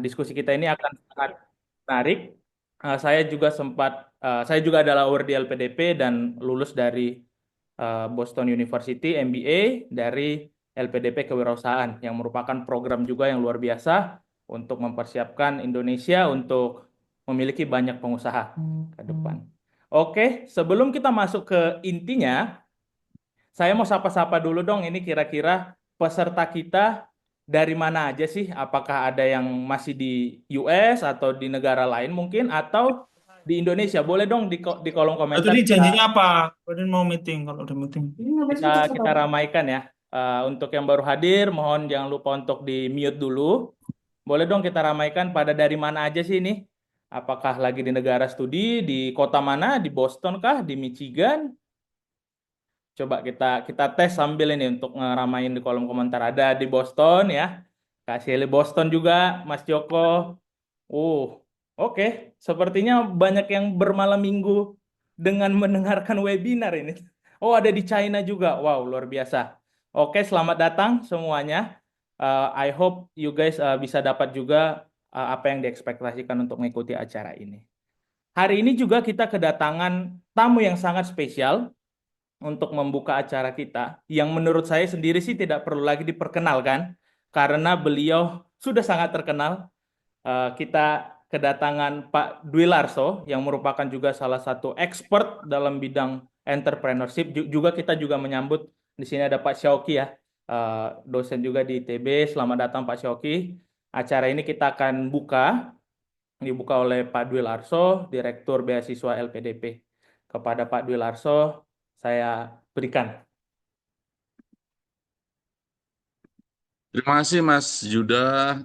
diskusi kita ini akan sangat menarik. Saya juga adalah award di LPDP dan lulus dari Boston University MBA dari LPDP Kewirausahaan yang merupakan program juga yang luar biasa untuk mempersiapkan Indonesia untuk memiliki banyak pengusaha ke depan. Oke, sebelum kita masuk ke intinya, saya mau sapa-sapa dulu dong. Ini kira-kira peserta kita dari mana aja sih? Apakah ada yang masih di US atau di negara lain mungkin atau di Indonesia? Boleh dong di kolom Atau komentar ini kita janjinya apa? Kalian mau meeting kalau udah meeting. kita kita ramaikan ya. Untuk yang baru hadir, mohon jangan lupa untuk di mute dulu. Boleh dong kita ramaikan pada dari mana aja sih ini? Apakah lagi di negara studi, di kota mana? Di Boston kah? Di Michigan? Coba kita tes sambil ini untuk ngeramain di kolom komentar. Ada di Boston ya. Kak Shelly Boston juga, Mas Joko. Oke. Sepertinya banyak yang bermalam minggu dengan mendengarkan webinar ini. Oh, ada di China juga. Wow, luar biasa. Oke, selamat datang semuanya. I hope you guys bisa dapat juga apa yang diekspektasikan untuk mengikuti acara ini. Hari ini juga kita kedatangan tamu yang sangat spesial untuk membuka acara kita, yang menurut saya sendiri sih tidak perlu lagi diperkenalkan karena beliau sudah sangat terkenal. Kita kedatangan Pak Dwi Larso yang merupakan juga salah satu expert dalam bidang entrepreneurship. Juga kita juga menyambut di sini ada Pak Syauki ya, dosen juga di ITB. Selamat datang Pak Syauki. Acara ini kita akan dibuka oleh Pak Dwi Larso, Direktur Beasiswa LPDP. Kepada Pak Dwi Larso, saya berikan. Terima kasih Mas Yuda.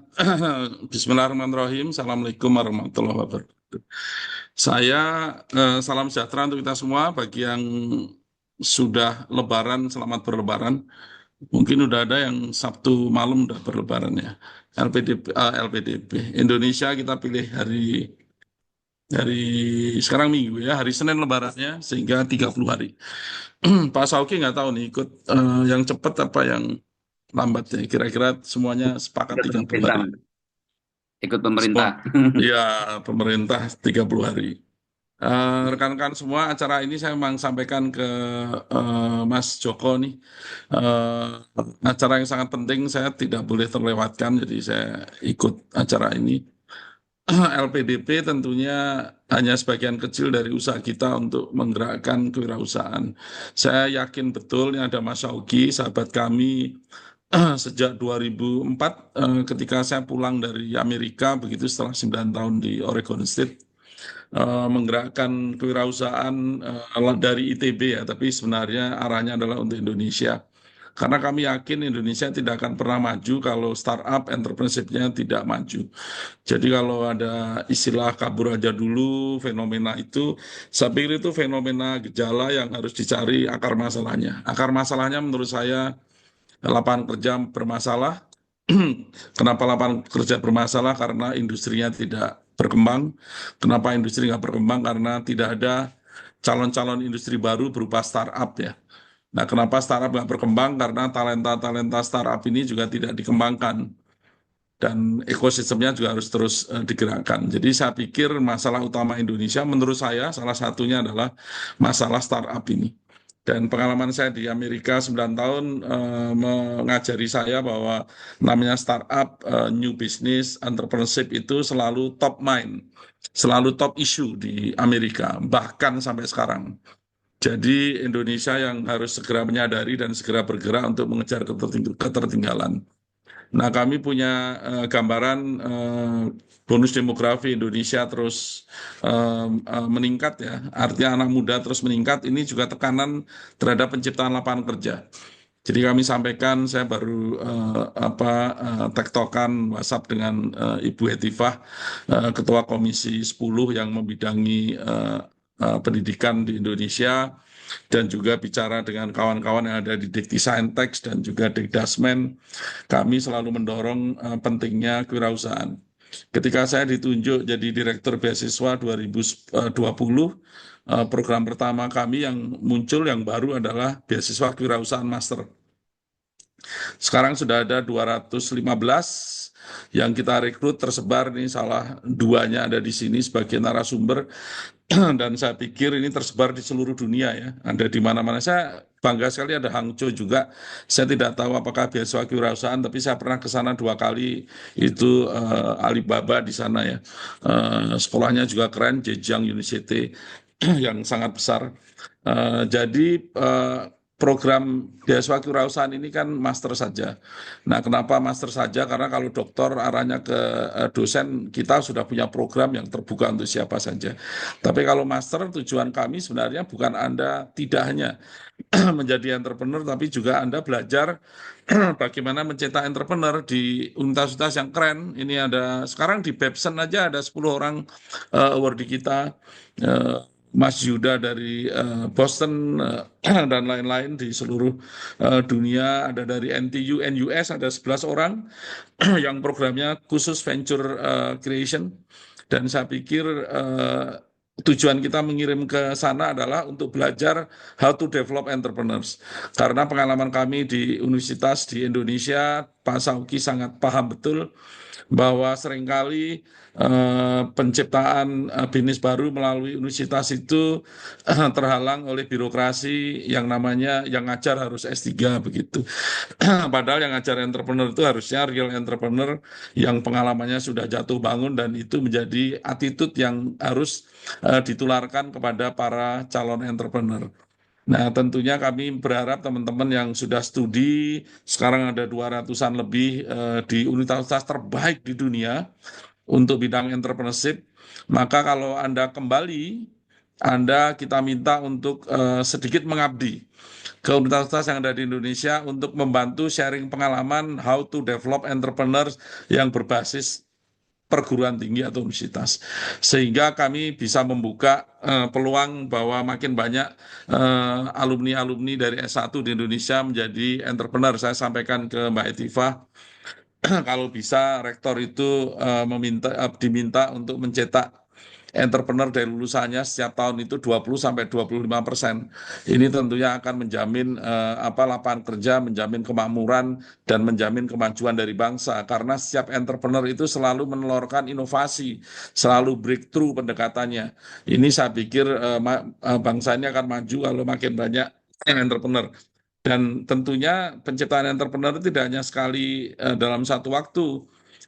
Bismillahirrahmanirrahim. Assalamualaikum warahmatullahi wabarakatuh. Saya salam sejahtera untuk kita semua. Bagi yang sudah Lebaran, selamat berlebaran. Mungkin udah ada yang Sabtu malam udah berlebaran ya. LPDP. Indonesia kita pilih hari sekarang Minggu ya, hari Senin lebarannya sehingga 30 hari. Pak Sauki nggak tahu nih ikut yang cepat apa yang lambat ya. Kira-kira semuanya sepakat Ikut 30 pemerintah, hari. Mas. Ikut Semua, pemerintah. ya pemerintah 30 hari. Rekan-rekan semua, acara ini saya memang sampaikan ke Mas Joko nih. Eh, Acara yang sangat penting, saya tidak boleh terlewatkan, jadi saya ikut acara ini. LPDP tentunya hanya sebagian kecil dari usaha kita untuk menggerakkan kewirausahaan. Saya yakin betul ini ada Mas Syauki, sahabat kami sejak 2004 ketika saya pulang dari Amerika begitu setelah 9 tahun di Oregon State menggerakkan kewirausahaan dari ITB ya, tapi sebenarnya arahnya adalah untuk Indonesia. Karena kami yakin Indonesia tidak akan pernah maju kalau startup entrepreneurship-nya tidak maju. Jadi kalau ada istilah kabur aja dulu, fenomena itu, saya pikir itu fenomena gejala yang harus dicari akar masalahnya. Akar masalahnya menurut saya lapangan kerja bermasalah. Kenapa lapangan kerja bermasalah? Karena industrinya tidak berkembang. Kenapa industri nggak berkembang? Karena tidak ada calon-calon industri baru berupa startup ya. Nah, kenapa startup nggak berkembang? Karena talenta-talenta startup ini juga tidak dikembangkan dan ekosistemnya juga harus terus digerakkan. Jadi saya pikir masalah utama Indonesia menurut saya salah satunya adalah masalah startup ini. Dan pengalaman saya di Amerika 9 tahun mengajari saya bahwa namanya startup, new business, entrepreneurship itu selalu top mind, selalu top issue di Amerika, bahkan sampai sekarang. Jadi Indonesia yang harus segera menyadari dan segera bergerak untuk mengejar ketertinggalan. Nah, kami punya gambaran bonus demografi Indonesia terus meningkat ya. Artinya anak muda terus meningkat. Ini juga tekanan terhadap penciptaan lapangan kerja. Jadi kami sampaikan, saya baru tektokan WhatsApp dengan Ibu Hetifah, Ketua Komisi 10 yang membidangi pendidikan di Indonesia dan juga bicara dengan kawan-kawan yang ada di Dikti Saintex dan juga Dikdasmen, kami selalu mendorong pentingnya kewirausahaan. Ketika saya ditunjuk jadi Direktur Beasiswa 2020, program pertama kami yang muncul yang baru adalah beasiswa kewirausahaan master. Sekarang sudah ada 215 yang kita rekrut tersebar ini salah duanya ada di sini sebagai narasumber dan saya pikir ini tersebar di seluruh dunia ya, ada di mana-mana. Saya bangga sekali ada Hangzhou juga. Saya tidak tahu apakah beasiswa kewirausahaan, tapi saya pernah ke sana 2 kali. Itu Alibaba di sana ya. Sekolahnya juga keren, Zhejiang University yang sangat besar. Jadi program beasiswa kewirausahaan ini kan master saja. Nah, kenapa master saja? Karena kalau doktor arahnya ke dosen, kita sudah punya program yang terbuka untuk siapa saja. Tapi kalau master, tujuan kami sebenarnya bukan Anda tidak hanya menjadi entrepreneur, tapi juga Anda belajar bagaimana mencetak entrepreneur di universitas yang keren. Ini ada, sekarang di Babson aja ada 10 orang awardee kita. Eh, Mas Yuda dari Boston dan lain-lain di seluruh dunia, ada dari NTU, NUS ada 11 orang yang programnya khusus venture creation. Dan saya pikir tujuan kita mengirim ke sana adalah untuk belajar how to develop entrepreneurs. Karena pengalaman kami di universitas di Indonesia, Pak Sauki sangat paham betul bahwa seringkali penciptaan bisnis baru melalui universitas itu terhalang oleh birokrasi yang namanya yang ngajar harus S3 begitu. Padahal yang ngajar entrepreneur itu harusnya real entrepreneur yang pengalamannya sudah jatuh bangun dan itu menjadi attitude yang harus ditularkan kepada para calon entrepreneur. Nah, tentunya kami berharap teman-teman yang sudah studi, sekarang ada 200-an lebih di universitas terbaik di dunia untuk bidang entrepreneurship, maka kalau Anda kembali, Anda kita minta untuk sedikit mengabdi ke universitas yang ada di Indonesia untuk membantu sharing pengalaman how to develop entrepreneurs yang berbasis perguruan tinggi atau universitas. Sehingga kami bisa membuka peluang bahwa makin banyak alumni-alumni dari S1 di Indonesia menjadi entrepreneur. Saya sampaikan ke Mbak Etiva, kalau bisa rektor itu diminta untuk mencetak entrepreneur dari lulusannya setiap tahun itu 20-25%. Ini tentunya akan menjamin lapangan kerja, menjamin kemakmuran dan menjamin kemajuan dari bangsa. Karena setiap entrepreneur itu selalu menelurkan inovasi, selalu breakthrough pendekatannya. Ini saya pikir bangsa ini akan maju kalau makin banyak entrepreneur. Dan tentunya penciptaan entrepreneur itu tidak hanya sekali dalam satu waktu,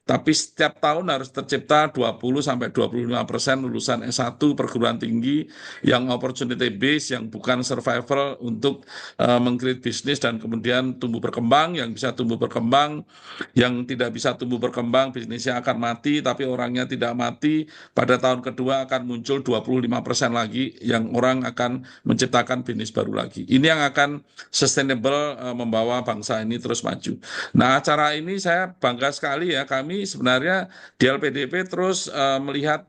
tapi setiap tahun harus tercipta 20-25% lulusan S1 perguruan tinggi yang opportunity base, yang bukan survival untuk meng-create bisnis dan kemudian tumbuh berkembang, yang bisa tumbuh berkembang, yang tidak bisa tumbuh berkembang, bisnisnya akan mati, tapi orangnya tidak mati, pada tahun kedua akan muncul 25% lagi yang orang akan menciptakan bisnis baru lagi. Ini yang akan sustainable membawa bangsa ini terus maju. Nah, acara ini saya bangga sekali ya, kami sebenarnya di LPDP terus melihat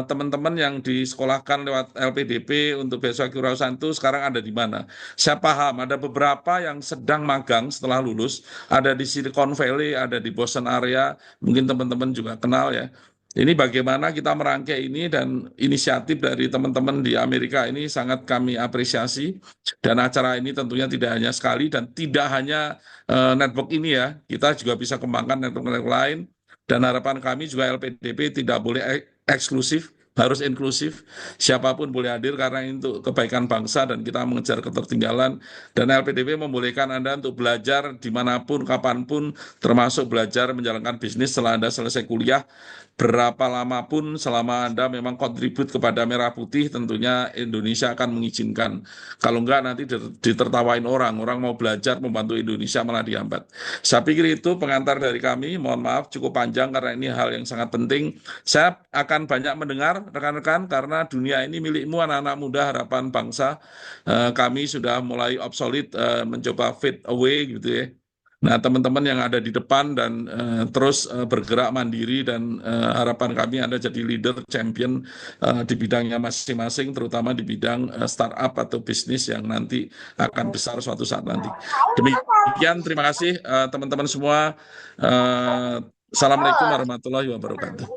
teman-teman yang disekolahkan lewat LPDP untuk beasiswa kewirausahaan itu sekarang ada di mana. Saya paham ada beberapa yang sedang magang setelah lulus, ada di Silicon Valley, ada di Boston area, mungkin teman-teman juga kenal ya. Ini bagaimana kita merangkai ini dan inisiatif dari teman-teman di Amerika ini sangat kami apresiasi. Dan acara ini tentunya tidak hanya sekali dan tidak hanya network ini ya, kita juga bisa kembangkan network-network lain. Dan harapan kami juga LPDP tidak boleh eksklusif, harus inklusif. Siapapun boleh hadir karena ini untuk kebaikan bangsa dan kita mengejar ketertinggalan. Dan LPDP membolehkan Anda untuk belajar dimanapun, kapanpun, termasuk belajar menjalankan bisnis setelah Anda selesai kuliah. Berapa lama pun selama Anda memang kontribut kepada Merah Putih, tentunya Indonesia akan mengizinkan. Kalau enggak nanti ditertawain orang mau belajar membantu Indonesia malah dihambat. Saya pikir itu pengantar dari kami, mohon maaf cukup panjang karena ini hal yang sangat penting. Saya akan banyak mendengar rekan-rekan karena dunia ini milikmu anak-anak muda harapan bangsa. Kami sudah mulai obsolete, mencoba fade away gitu ya. Nah, teman-teman yang ada di depan dan terus bergerak mandiri dan harapan kami Anda jadi leader champion di bidangnya masing-masing, terutama di bidang startup atau bisnis yang nanti akan besar suatu saat nanti. Demikian, terima kasih teman-teman semua. Assalamualaikum warahmatullahi wabarakatuh.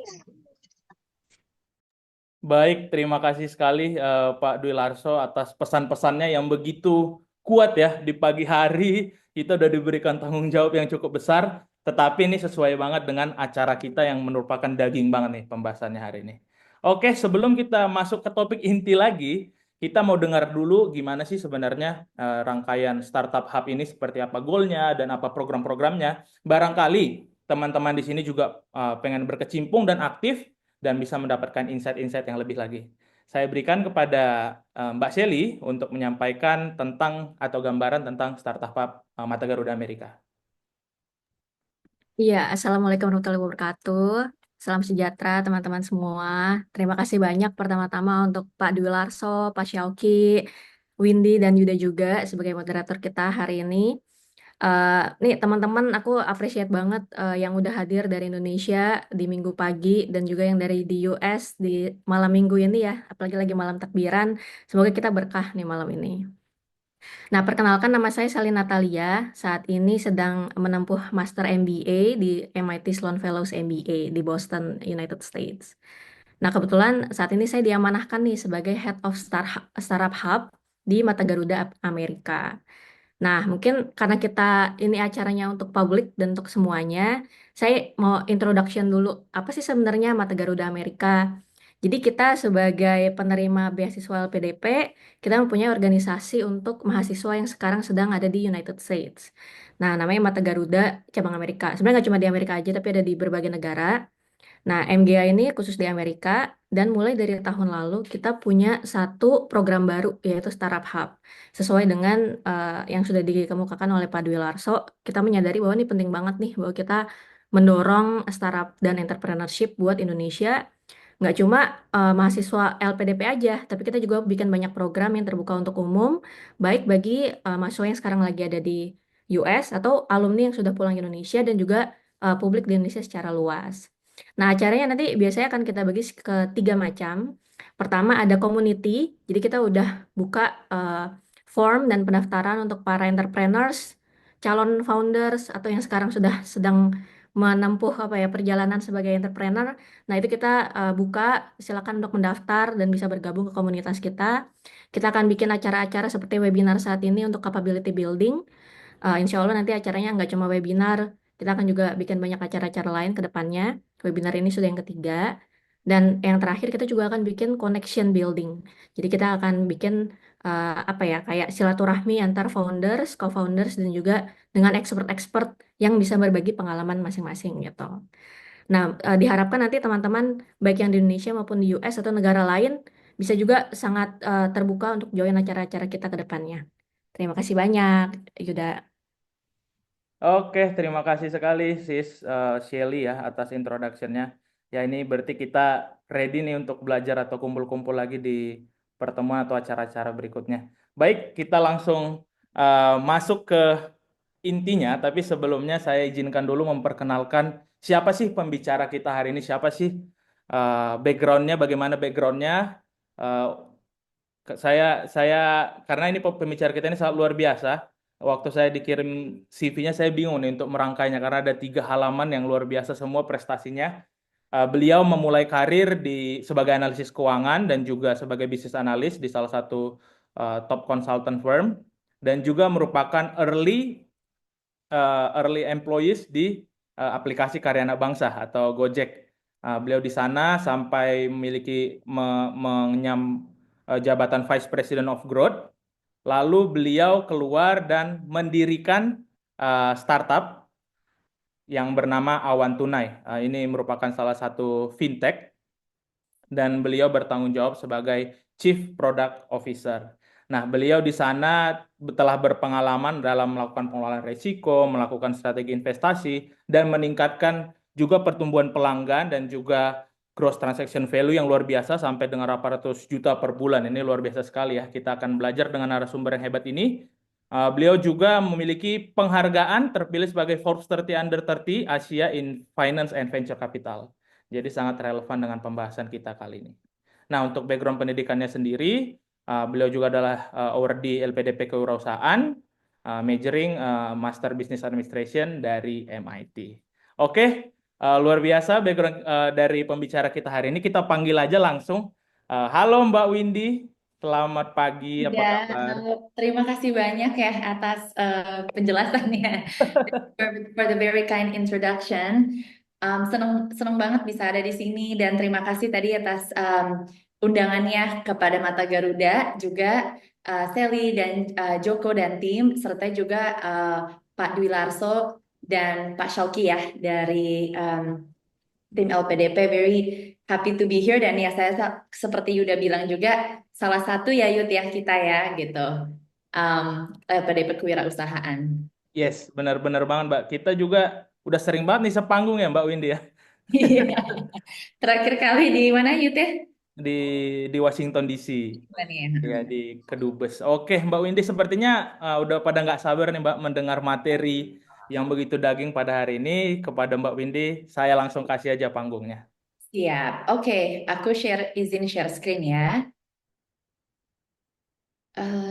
Baik, terima kasih sekali Pak Dwi Larso atas pesan-pesannya yang begitu kuat ya di pagi hari. Kita sudah diberikan tanggung jawab yang cukup besar. Tetapi ini sesuai banget dengan acara kita yang merupakan daging banget nih pembahasannya hari ini. Oke, sebelum kita masuk ke topik inti lagi, kita mau dengar dulu gimana sih sebenarnya rangkaian Startup Hub ini seperti apa goalnya dan apa program-programnya. Barangkali teman-teman di sini juga pengen berkecimpung dan aktif dan bisa mendapatkan insight-insight yang lebih lagi. Saya berikan kepada Mbak Shelly untuk menyampaikan tentang atau gambaran tentang Startup Hub Mata Garuda Amerika. Iya, Assalamualaikum warahmatullahi wabarakatuh. Salam sejahtera teman-teman semua. Terima kasih banyak pertama-tama untuk Pak Dwi Larso, Pak Syauki, Windy, dan Yuda juga sebagai moderator kita hari ini. Nih teman-teman, aku appreciate banget yang udah hadir dari Indonesia di minggu pagi dan juga yang dari di US di malam minggu ini ya, apalagi lagi malam takbiran. Semoga kita berkah nih malam ini. Nah, perkenalkan nama saya Sally Natalia. Saat ini sedang menempuh Master MBA di MIT Sloan Fellows MBA di Boston, United States. Nah, kebetulan saat ini saya diamanahkan nih sebagai Head of Startup Hub di Mata Garuda Amerika. Nah, mungkin karena kita ini acaranya untuk publik dan untuk semuanya, saya mau introduction dulu. Apa sih sebenarnya Mata Garuda Amerika? Jadi kita sebagai penerima beasiswa LPDP, kita mempunyai organisasi untuk mahasiswa yang sekarang sedang ada di United States. Nah, namanya Mata Garuda Cabang Amerika. Sebenarnya nggak cuma di Amerika aja, tapi ada di berbagai negara. Nah, MGA ini khusus di Amerika dan mulai dari tahun lalu kita punya satu program baru yaitu Startup Hub. Sesuai dengan yang sudah dikemukakan oleh Pak Dwi Larso, kita menyadari bahwa ini penting banget nih bahwa kita mendorong startup dan entrepreneurship buat Indonesia. Nggak cuma mahasiswa LPDP aja, tapi kita juga bikin banyak program yang terbuka untuk umum, baik bagi mahasiswa yang sekarang lagi ada di US atau alumni yang sudah pulang ke Indonesia dan juga publik di Indonesia secara luas. Nah, acaranya nanti biasanya akan kita bagi ke 3 macam. Pertama ada community, jadi kita udah buka form dan pendaftaran untuk para entrepreneurs, calon founders, atau yang sekarang sudah sedang menempuh apa ya perjalanan sebagai entrepreneur. Nah, itu kita buka, silakan untuk mendaftar dan bisa bergabung ke komunitas kita. Kita akan bikin acara-acara seperti webinar saat ini untuk capability building. Insya Allah nanti acaranya nggak cuma webinar, kita akan juga bikin banyak acara-acara lain ke depannya. Webinar ini sudah yang ketiga. Dan yang terakhir kita juga akan bikin connection building. Jadi kita akan bikin apa ya kayak silaturahmi antar founders, co-founders dan juga dengan expert-expert yang bisa berbagi pengalaman masing-masing gitu. Nah, diharapkan nanti teman-teman baik yang di Indonesia maupun di US atau negara lain bisa juga sangat terbuka untuk join acara-acara kita ke depannya. Terima kasih banyak, Yuda. Oke, terima kasih sekali Sis Shelly ya atas introduction-nya. Ya ini berarti kita ready nih untuk belajar atau kumpul-kumpul lagi di pertemuan atau acara-acara berikutnya. Baik, kita langsung masuk ke intinya, tapi sebelumnya saya izinkan dulu memperkenalkan siapa sih pembicara kita hari ini, siapa sih background-nya, bagaimana background-nya. Eh, saya karena ini pembicara kita ini sangat luar biasa. Waktu saya dikirim CV-nya saya bingung nih untuk merangkainya karena ada 3 halaman yang luar biasa semua prestasinya. Beliau memulai karir sebagai analisis keuangan dan juga sebagai bisnis analis di salah satu top consultant firm dan juga merupakan early employees di aplikasi Karya Anak Bangsa atau Gojek. Beliau di sana sampai memiliki mengenyam jabatan Vice President of Growth. Lalu beliau keluar dan mendirikan startup yang bernama Awan Tunai. Ini merupakan salah satu fintech dan beliau bertanggung jawab sebagai Chief Product Officer. Nah, beliau di sana telah berpengalaman dalam melakukan pengelolaan risiko, melakukan strategi investasi, dan meningkatkan juga pertumbuhan pelanggan dan juga gross transaction value yang luar biasa sampai dengan 800 juta per bulan. Ini luar biasa sekali ya. Kita akan belajar dengan narasumber yang hebat ini. Beliau juga memiliki penghargaan terpilih sebagai Forbes 30 Under 30 Asia in Finance and Venture Capital. Jadi sangat relevan dengan pembahasan kita kali ini. Nah, untuk background pendidikannya sendiri, beliau juga adalah awardee LPDP Kewirausahaan, majoring Master Business Administration dari MIT. Oke, luar biasa background dari pembicara kita hari ini. Kita panggil aja langsung. Halo Mbak Windy. Selamat pagi, apa Ya, kabar? terima kasih banyak ya atas penjelasannya. For the very kind introduction. Seneng seneng banget bisa ada di sini dan terima kasih tadi atas undangannya kepada Mata Garuda, juga Sally dan Joko dan tim, serta juga Pak Dwi Larso dan Pak Syauki ya dari tim LPDP. Very happy to be here, dan ya saya seperti Yuda bilang juga salah satu ya Yud ya kita ya gitu, LPDP kewirausahaan. Yes, benar-benar banget, Mbak. Kita juga udah sering banget nih sepanggung ya, Mbak Windy ya, Iya. Terakhir kali di mana Yud ya? di Washington DC, Mana ya? ya di Kedubes. Oke, Mbak Windy, sepertinya udah pada nggak sabar nih, Mbak, mendengar materi yang begitu daging pada hari ini. Kepada Mbak Windy, saya langsung kasih aja panggungnya. Siap. Oke, aku izin share screen ya.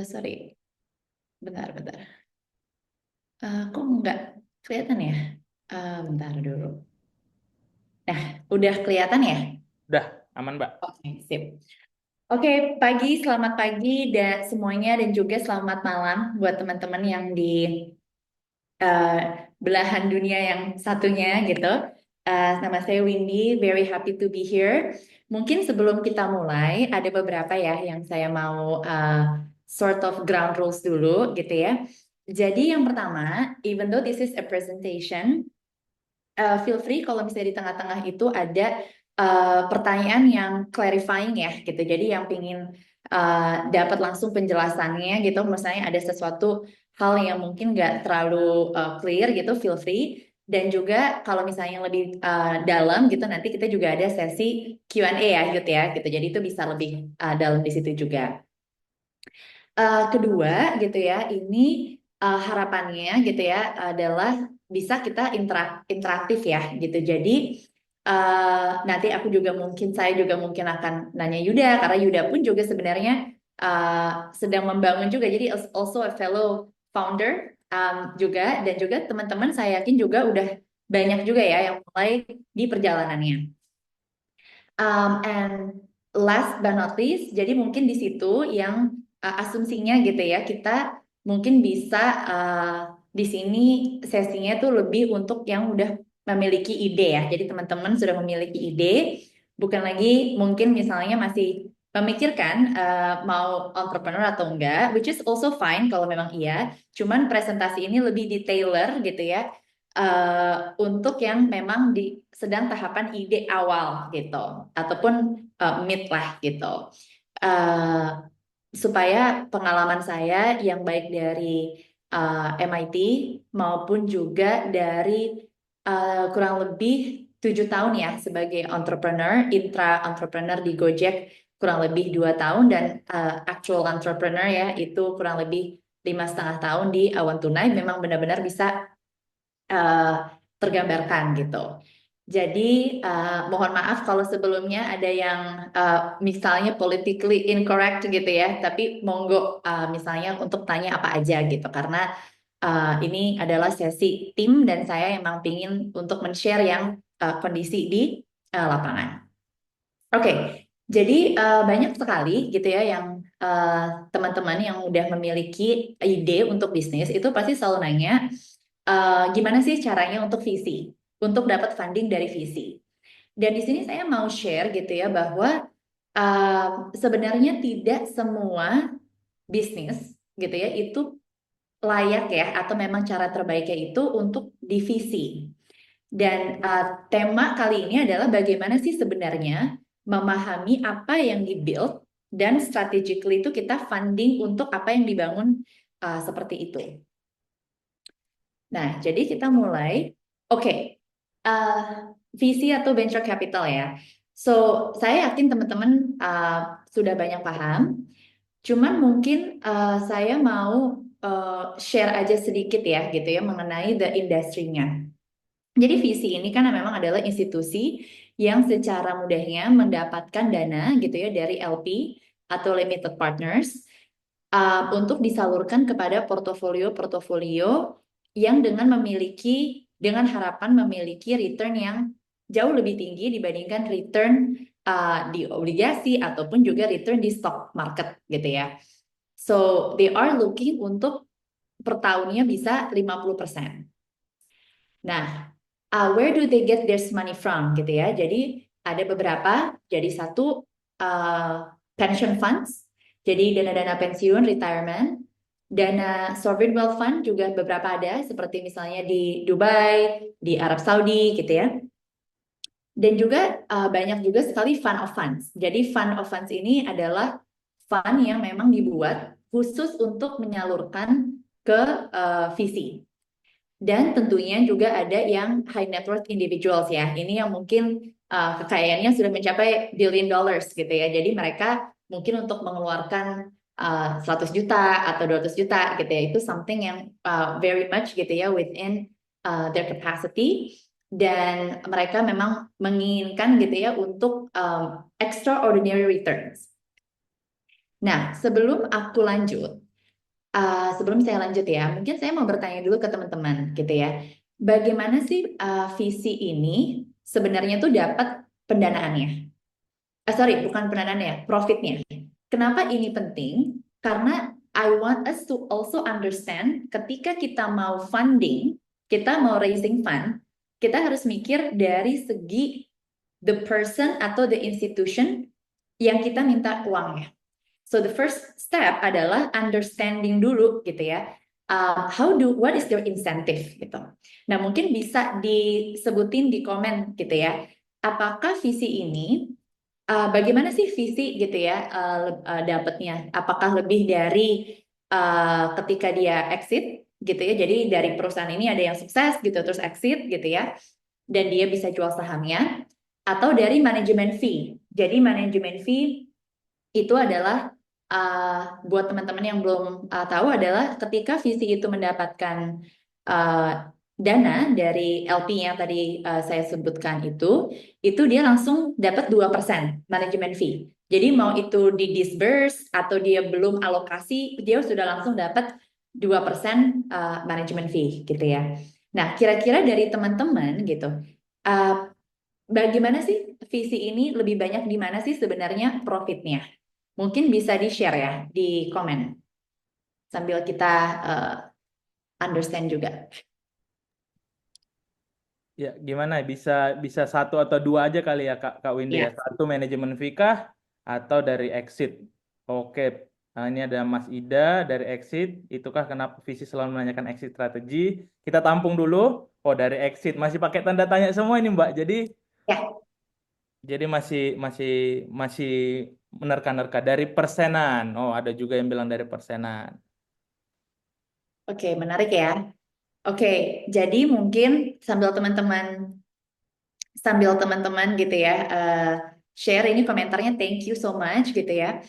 Sorry, bentar. Kok nggak kelihatan ya? Bentar dulu. Nah, udah kelihatan ya? Udah, aman, Mbak. Oke, sip. Oke, selamat pagi dan semuanya, dan juga selamat malam buat teman-teman yang di eh, belahan dunia yang satunya gitu. Nama saya Windy, very happy to be here. Mungkin sebelum kita mulai, ada beberapa ya yang saya mau sort of ground rules dulu gitu ya. Jadi yang pertama, even though this is a presentation, feel free kalau misalnya di tengah-tengah itu ada pertanyaan yang clarifying ya gitu. Jadi yang pingin dapat langsung penjelasannya gitu, misalnya ada sesuatu hal yang mungkin nggak terlalu clear gitu, feel free. Dan juga kalau misalnya yang lebih dalam gitu, nanti kita juga ada sesi Q&A ya Yud ya gitu. Jadi itu bisa lebih dalam di situ juga. Kedua gitu ya, ini harapannya gitu ya adalah bisa kita interaktif ya gitu. Jadi nanti saya juga mungkin akan nanya Yuda, karena Yuda pun juga sebenarnya sedang membangun juga. Jadi also a fellow founder juga, dan juga teman-teman saya yakin juga udah banyak juga ya yang mulai di perjalanannya. And last but not least, jadi mungkin di situ yang asumsinya gitu ya, kita mungkin bisa di sini sesinya tuh lebih untuk yang udah memiliki ide ya. Jadi teman-teman sudah memiliki ide, bukan lagi mungkin misalnya masih memikirkan mau entrepreneur atau enggak, which is also fine kalau memang iya. Cuman presentasi ini lebih di tailor gitu ya, untuk yang memang sedang tahapan ide awal gitu, ataupun mid lah gitu, supaya pengalaman saya yang baik dari MIT maupun juga dari kurang lebih 7 tahun ya sebagai intra-entrepreneur di Gojek kurang lebih 2 tahun, dan actual entrepreneur ya itu kurang lebih 5,5 tahun di Awan Tunai, memang benar-benar bisa tergambarkan gitu. Jadi mohon maaf kalau sebelumnya ada yang misalnya politically incorrect gitu ya, tapi monggo misalnya untuk tanya apa aja gitu, karena ini adalah sesi tim dan saya emang pingin untuk men-share yang kondisi di lapangan. Oke, jadi banyak sekali gitu ya yang teman-teman yang udah memiliki ide untuk bisnis itu pasti selalu nanya, gimana sih caranya untuk VC, untuk dapat funding dari VC. Dan di sini saya mau share gitu ya bahwa sebenarnya tidak semua bisnis gitu ya itu layak ya, atau memang cara terbaiknya itu untuk di VC. Dan tema kali ini adalah bagaimana sih sebenarnya memahami apa yang di-build dan strategically itu kita funding untuk apa yang dibangun seperti itu. Nah, jadi kita mulai. Oke, VC atau venture capital ya. So, saya yakin teman-teman sudah banyak paham. Cuman mungkin saya mau share aja sedikit ya gitu ya mengenai the industry-nya. Jadi VC ini kan memang adalah institusi yang secara mudahnya mendapatkan dana gitu ya dari LP atau limited partners untuk disalurkan kepada portofolio-portofolio yang dengan harapan memiliki return yang jauh lebih tinggi dibandingkan return di obligasi ataupun juga return di stock market gitu ya. So they are looking untuk per tahunnya bisa 50%. Nah, where do they get their money from gitu ya. Jadi ada beberapa, jadi satu pension funds, jadi dana-dana pensiun, retirement, dana sovereign wealth fund juga beberapa ada, seperti misalnya di Dubai, di Arab Saudi gitu ya. Dan juga banyak juga sekali fund of funds. Jadi fund of funds ini adalah fund yang memang dibuat khusus untuk menyalurkan ke VC. Dan tentunya juga ada yang high net worth individuals ya. Ini yang mungkin kekayaannya sudah mencapai billion dollars gitu ya. Jadi mereka mungkin untuk mengeluarkan 100 juta atau 200 juta gitu ya. Itu something yang very much gitu ya within their capacity. Dan mereka memang menginginkan gitu ya untuk extraordinary returns. Nah, sebelum aku lanjut, sebelum saya lanjut ya, mungkin saya mau bertanya dulu ke teman-teman gitu ya. Bagaimana sih visi ini sebenarnya tuh dapat pendanaannya? Sorry, bukan pendanaannya, profitnya. Kenapa ini penting? Karena I want us to also understand ketika kita mau funding, kita mau raising fund, kita harus mikir dari segi the person atau the institution yang kita minta uangnya. So the first step adalah understanding dulu gitu ya. What is their incentive gitu. Nah, mungkin bisa disebutin di komen gitu ya. Apakah visi ini bagaimana sih visi gitu ya dapatnya? Apakah lebih dari ketika dia exit gitu ya. Jadi dari perusahaan ini ada yang sukses gitu terus exit gitu ya. Dan dia bisa jual sahamnya atau dari manajemen fee. Jadi manajemen fee itu adalah buat teman-teman yang belum tahu adalah ketika VC itu mendapatkan dana dari LP yang tadi saya sebutkan itu dia langsung dapat 2% manajemen fee. Jadi mau itu di disburse atau dia belum alokasi, dia sudah langsung dapat 2% manajemen fee gitu ya. Nah, kira-kira dari teman-teman gitu, bagaimana sih visi ini lebih banyak di mana sih sebenarnya profitnya? Mungkin bisa di-share ya di komen sambil kita understand juga. Ya, gimana? Bisa satu atau dua aja kali ya Kak Windy ya. Ya, Satu manajemen fee kah atau dari exit? Oke. Nah, ini ada Mas Ida dari exit. Itukah kenapa visi selalu menanyakan exit strategi? Kita tampung dulu. Oh, dari exit masih pakai tanda tanya semua ini Mbak. ya. Jadi masih menerka-nerka dari persenan. Oh, ada juga yang bilang dari persenan. Oke, menarik ya. Oke, jadi mungkin sambil teman-teman gitu ya share ini komentarnya, thank you so much gitu ya.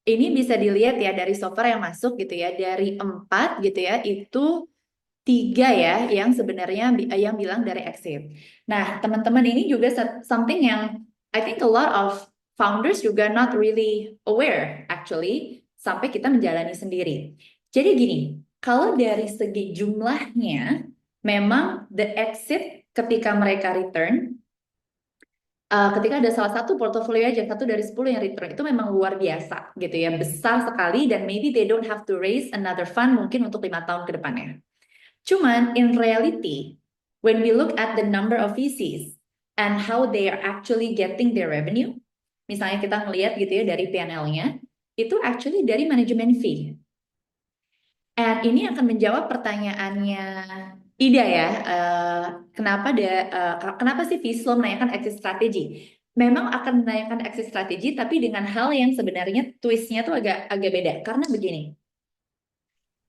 Ini bisa dilihat ya dari software yang masuk gitu ya, dari 4 gitu ya, itu 3 ya yang sebenarnya yang bilang dari exit. Nah, teman-teman ini juga something yang I think a lot of founders juga not really aware actually sampai kita menjalani sendiri. Jadi gini, kalau dari segi jumlahnya memang the exit ketika mereka return ketika ada salah satu portofolio aja, 1 dari 10 yang return, itu memang luar biasa gitu ya, besar sekali dan maybe they don't have to raise another fund mungkin untuk 5 tahun ke depannya. Cuman in reality, when we look at the number of VCs and how they are actually getting their revenue, misalnya kita ngelihat gitu ya dari P&L-nya, itu actually dari manajemen fee. And ini akan menjawab pertanyaannya Ida ya, kenapa sih Vislo menanyakan exit strategi? Memang akan menanyakan exit strategi, tapi dengan hal yang sebenarnya twistnya tuh agak beda. Karena begini,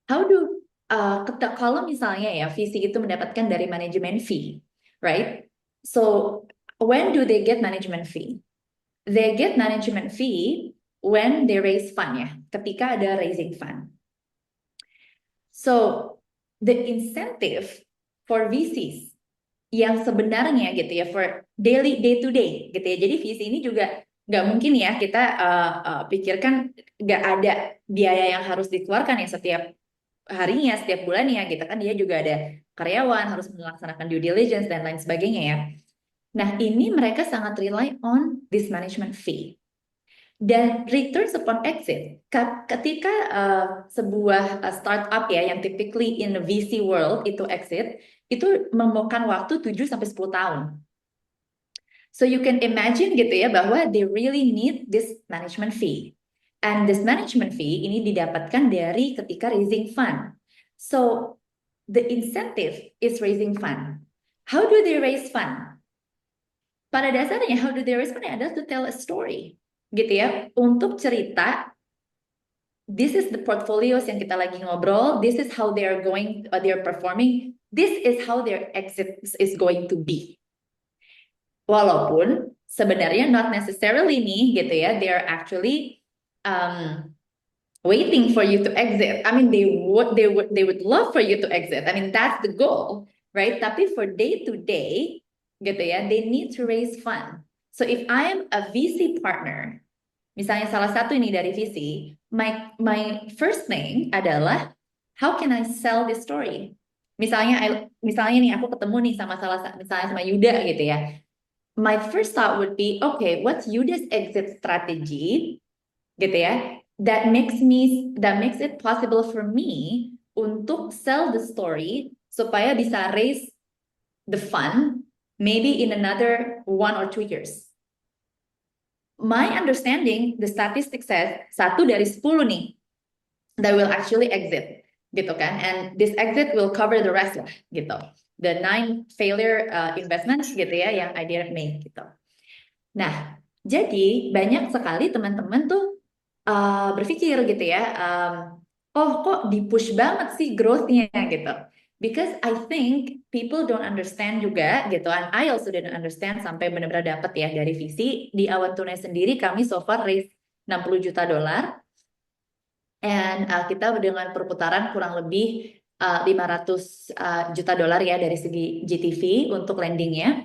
kalau misalnya ya VC itu mendapatkan dari manajemen fee, right? So when do they get management fee? They get management fee when they raise fund ya, ketika ada raising fund. So the incentive for VCs yang sebenarnya gitu ya for day to day gitu ya. Jadi VC ini juga nggak mungkin ya kita pikirkan nggak ada biaya yang harus dikeluarkan ya setiap harinya, setiap bulannya gitu kan. Dia juga ada karyawan, harus melaksanakan due diligence dan lain sebagainya ya. Nah, ini mereka sangat rely on this management fee. Dan returns upon exit, ketika sebuah startup ya yang typically in the VC world itu exit, itu memakan waktu 7 sampai 10 tahun. So you can imagine gitu ya bahwa they really need this management fee. And this management fee ini didapatkan dari ketika raising fund. So the incentive is raising fund. How do they raise fund? Pada dasarnya how do they raise fund adalah to tell a story. Gitu ya, untuk cerita this is the portfolios yang kita lagi ngobrol, this is how they are going, they are performing, this is how their exit is going to be. Walaupun sebenarnya not necessarily nih gitu ya, they are actually waiting for you to exit. I mean, they would love for you to exit. I mean, that's the goal, right? Tapi for day to day gitu ya, they need to raise fund. So if I am a VC partner, misalnya salah satu ini dari VC, my first thing adalah how can I sell this story? Misalnya nih aku ketemu nih sama misalnya sama Yuda gitu ya. My first thought would be, okay, what's Yuda's exit strategy, gitu ya, that makes it possible for me untuk sell the story supaya bisa raise the fund maybe in another 1 or 2 years. My understanding, the statistics says 1 dari 10 nih that will actually exit, gitu kan, and this exit will cover the rest lah, gitu. The 9 failure investments gitu ya yang I didn't make gitu. Nah, jadi banyak sekali teman-teman tuh berpikir gitu ya, oh kok di-push banget sih growth-nya gitu. Because I think people don't understand juga gitu, and I also didn't understand sampai benar-benar dapat ya dari VC. Di Awan Tunai sendiri kami so far raise $60 juta, and kita dengan perputaran kurang lebih $500 juta ya dari segi GTV untuk lendingnya.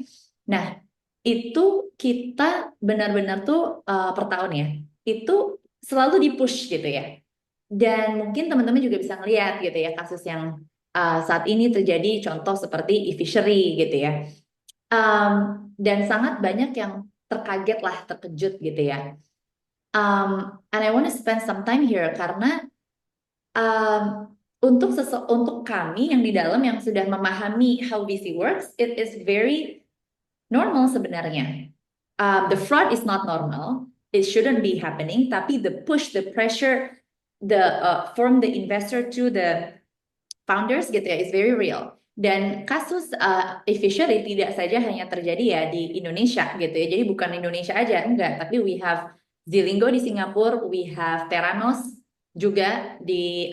Nah, itu kita benar-benar tuh per tahun ya, itu selalu di-push gitu ya. Dan mungkin teman-teman juga bisa ngeliat gitu ya kasus yang saat ini terjadi, contoh seperti e-fishery gitu ya. Dan sangat banyak yang terkaget lah, terkejut gitu ya. And I want to spend some time here karena untuk kami yang di dalam yang sudah memahami how VC works, it is very normal sebenarnya. The fraud is not normal, it shouldn't be happening. Tapi the push, the pressure, from the investor to the founders gitu ya is very real. Dan kasus e-fishery tidak saja hanya terjadi ya di Indonesia gitu ya. Jadi bukan Indonesia aja, enggak. Tapi we have Zilingo di Singapura, we have Theranos juga di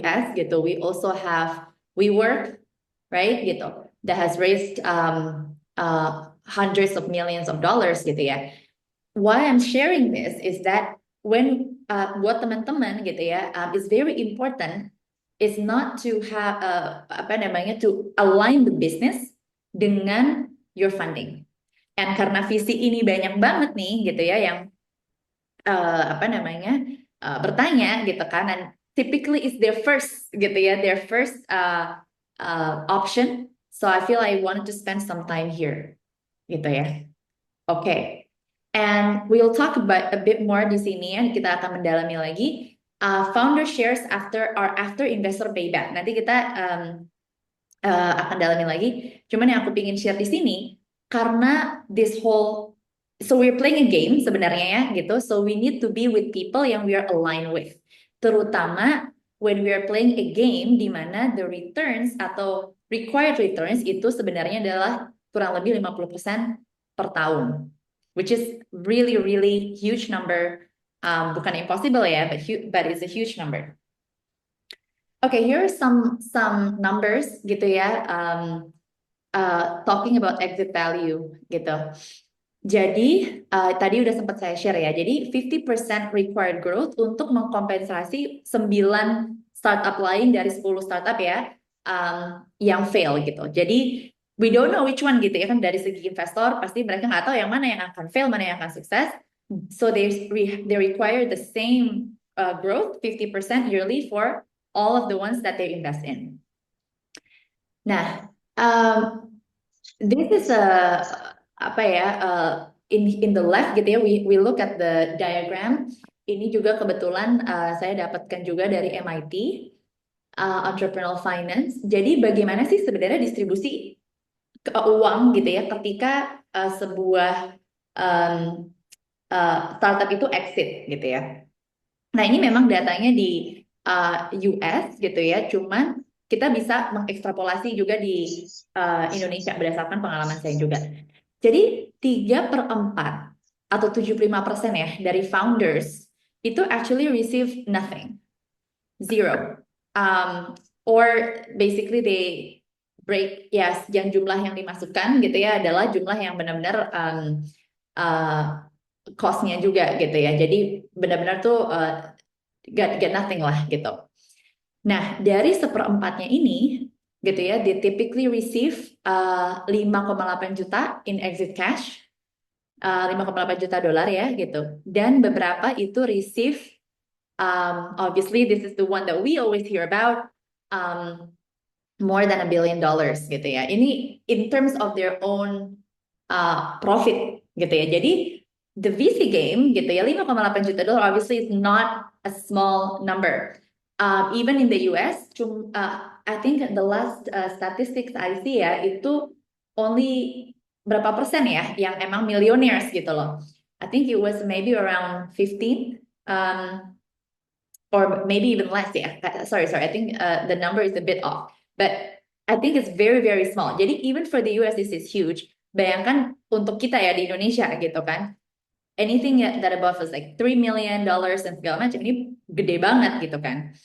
US gitu. We also have WeWork, right gitu, that has raised hundreds of millions of dollars gitu ya. Why I'm sharing this is that when buat teman-teman gitu ya, is very important is not to have to align the business dengan your funding. And karena visi ini banyak banget nih gitu ya yang bertanya gitu kan, and typically is their first gitu ya, their first option. So I feel I wanted to spend some time here gitu ya. Okay. And we'll talk about a bit more di sini ya, kita akan mendalami lagi founder shares after investor payback. Nanti kita akan dalami lagi. Cuman yang aku ingin share di sini karena this whole, so we're playing a game sebenarnya ya gitu. So we need to be with people yang we are aligned with. Terutama when we are playing a game di mana the returns atau required returns itu sebenarnya adalah kurang lebih 50% per tahun. Which is really, really huge number. Bukan impossible ya, but it's a huge number. Okay, here are some numbers gitu ya, talking about exit value gitu. Jadi tadi udah sempat saya share ya. Jadi 50% required growth untuk mengkompensasi 9 startup lain dari 10 startup ya yang fail gitu. Jadi we don't know which one gitu ya kan, dari segi investor pasti mereka nggak tahu yang mana yang akan fail, mana yang akan sukses. So they require the same growth 50% yearly for all of the ones that they invest in. Nah, This is apa ya, in the left gitu ya, we look at the diagram. Ini juga kebetulan saya dapatkan juga dari MIT, Entrepreneurial Finance. Jadi bagaimana sih sebenarnya distribusi uang gitu ya ketika sebuah um, startup itu exit gitu ya. Nah, ini memang datanya di US gitu ya, cuman kita bisa mengekstrapolasi juga di Indonesia berdasarkan pengalaman saya juga. Jadi 3/4 atau 75% ya dari founders itu actually receive nothing, zero. Or basically they break, yes, yang jumlah yang dimasukkan gitu ya adalah jumlah yang benar-benar cost-nya juga gitu ya. Jadi benar-benar tuh get nothing lah gitu. Nah, dari 1/4-nya ini gitu ya, they typically receive 5,8 juta in exit cash, 5,8 juta dolar ya gitu. Dan beberapa itu receive, obviously this is the one that we always hear about, more than $1 billion gitu ya. Ini in terms of their own profit gitu ya. Jadi the VC game gitu ya, 5,8 juta dolar obviously is not a small number. Even in the US, I think the last statistics I see ya itu only berapa persen ya yang emang millionaires gitu loh. I think it was maybe around 15, or maybe even less ya. Sorry, I think the number is a bit off, but I think it's very very small. Jadi even for the US this is huge. Bayangkan untuk kita ya di Indonesia gitu kan. Anything that above is like $3 million dan segala macam ini gede banget gitu kan.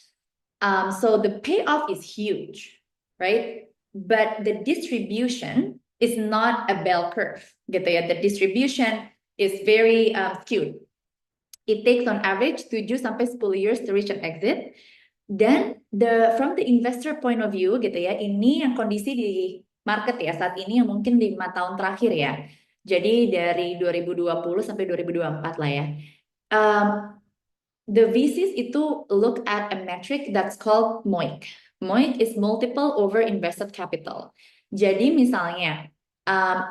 So the payoff is huge, right? But the distribution is not a bell curve gitu ya. The distribution is very skewed. It takes on average 7 sampai 10 years to reach an exit. Dan from the investor point of view gitu ya, ini yang kondisi di market ya saat ini yang mungkin di 5 tahun terakhir ya. Jadi dari 2020 sampai 2024 lah ya. The VCs itu look at a metric that's called MOIC. MOIC is multiple over invested capital. Jadi misalnya,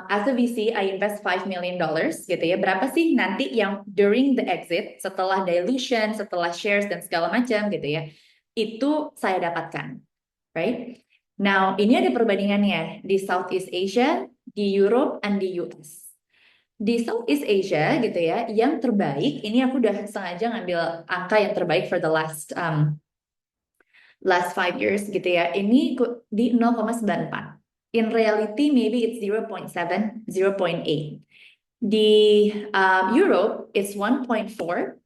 as a VC, I invest $5 million gitu ya. Berapa sih nanti yang during the exit, setelah dilution, setelah shares dan segala macam gitu ya, itu saya dapatkan, right? Now, ini ada perbandingannya di Southeast Asia, di Europe, and di US. Di Southeast Asia gitu ya, yang terbaik, ini aku udah sengaja ngambil angka yang terbaik for the last 5 years gitu ya, ini di 0,94. In reality, maybe it's 0.7, 0.8. Di Europe, it's 1.4.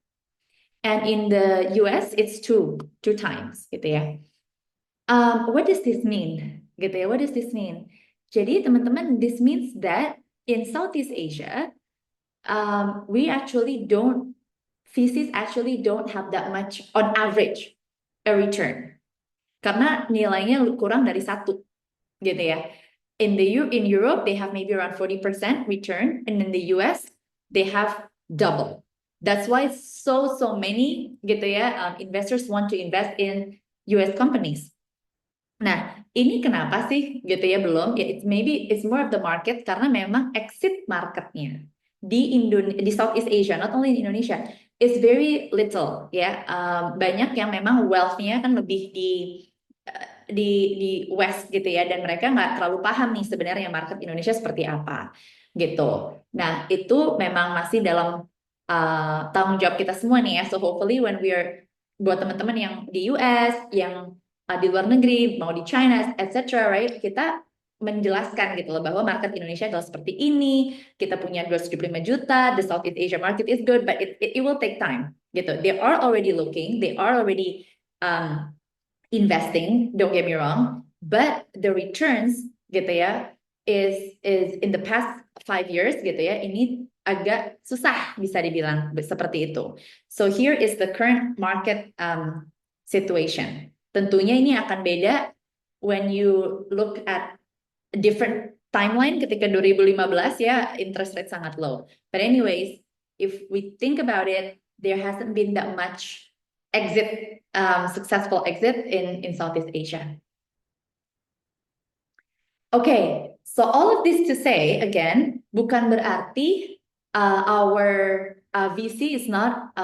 And in the US, it's 2 times gitu ya. What does this mean? Gitu ya, what does this mean? Jadi teman-teman, this means that in Southeast Asia, VCs actually don't have that much on average a return. Karena nilainya kurang dari 1 gitu ya. In Europe, they have maybe around 40% return, and in the US, they have double. That's why so many gitu ya, investors want to invest in US companies. Nah, ini kenapa sih gitu ya belum? Ya, maybe it's more of the market karena memang exit marketnya di Southeast Asia, not only in Indonesia, is very little ya. Banyak yang memang wealth-nya kan lebih di West gitu ya, dan mereka nggak terlalu paham nih sebenarnya market Indonesia seperti apa gitu. Nah, itu memang masih dalam tanggung jawab kita semua nih ya. So hopefully when buat teman-teman yang di US, yang di luar negeri, mau di China, etc., right? Kita menjelaskan gitu loh bahwa market Indonesia adalah seperti ini. Kita punya 275 juta, the Southeast Asia market is good, but it will take time gitu. They are already looking, they are already investing, don't get me wrong, but the returns gitu ya is in the past 5 years gitu ya, ini agak susah bisa dibilang seperti itu. So here is the current market situation. Tentunya ini akan beda when you look at a different timeline. Ketika 2015 ya interest rate sangat low. But anyways, if we think about it, there hasn't been that much successful exit in Southeast Asia. Okay, So all of this to say again, bukan berarti our VC is not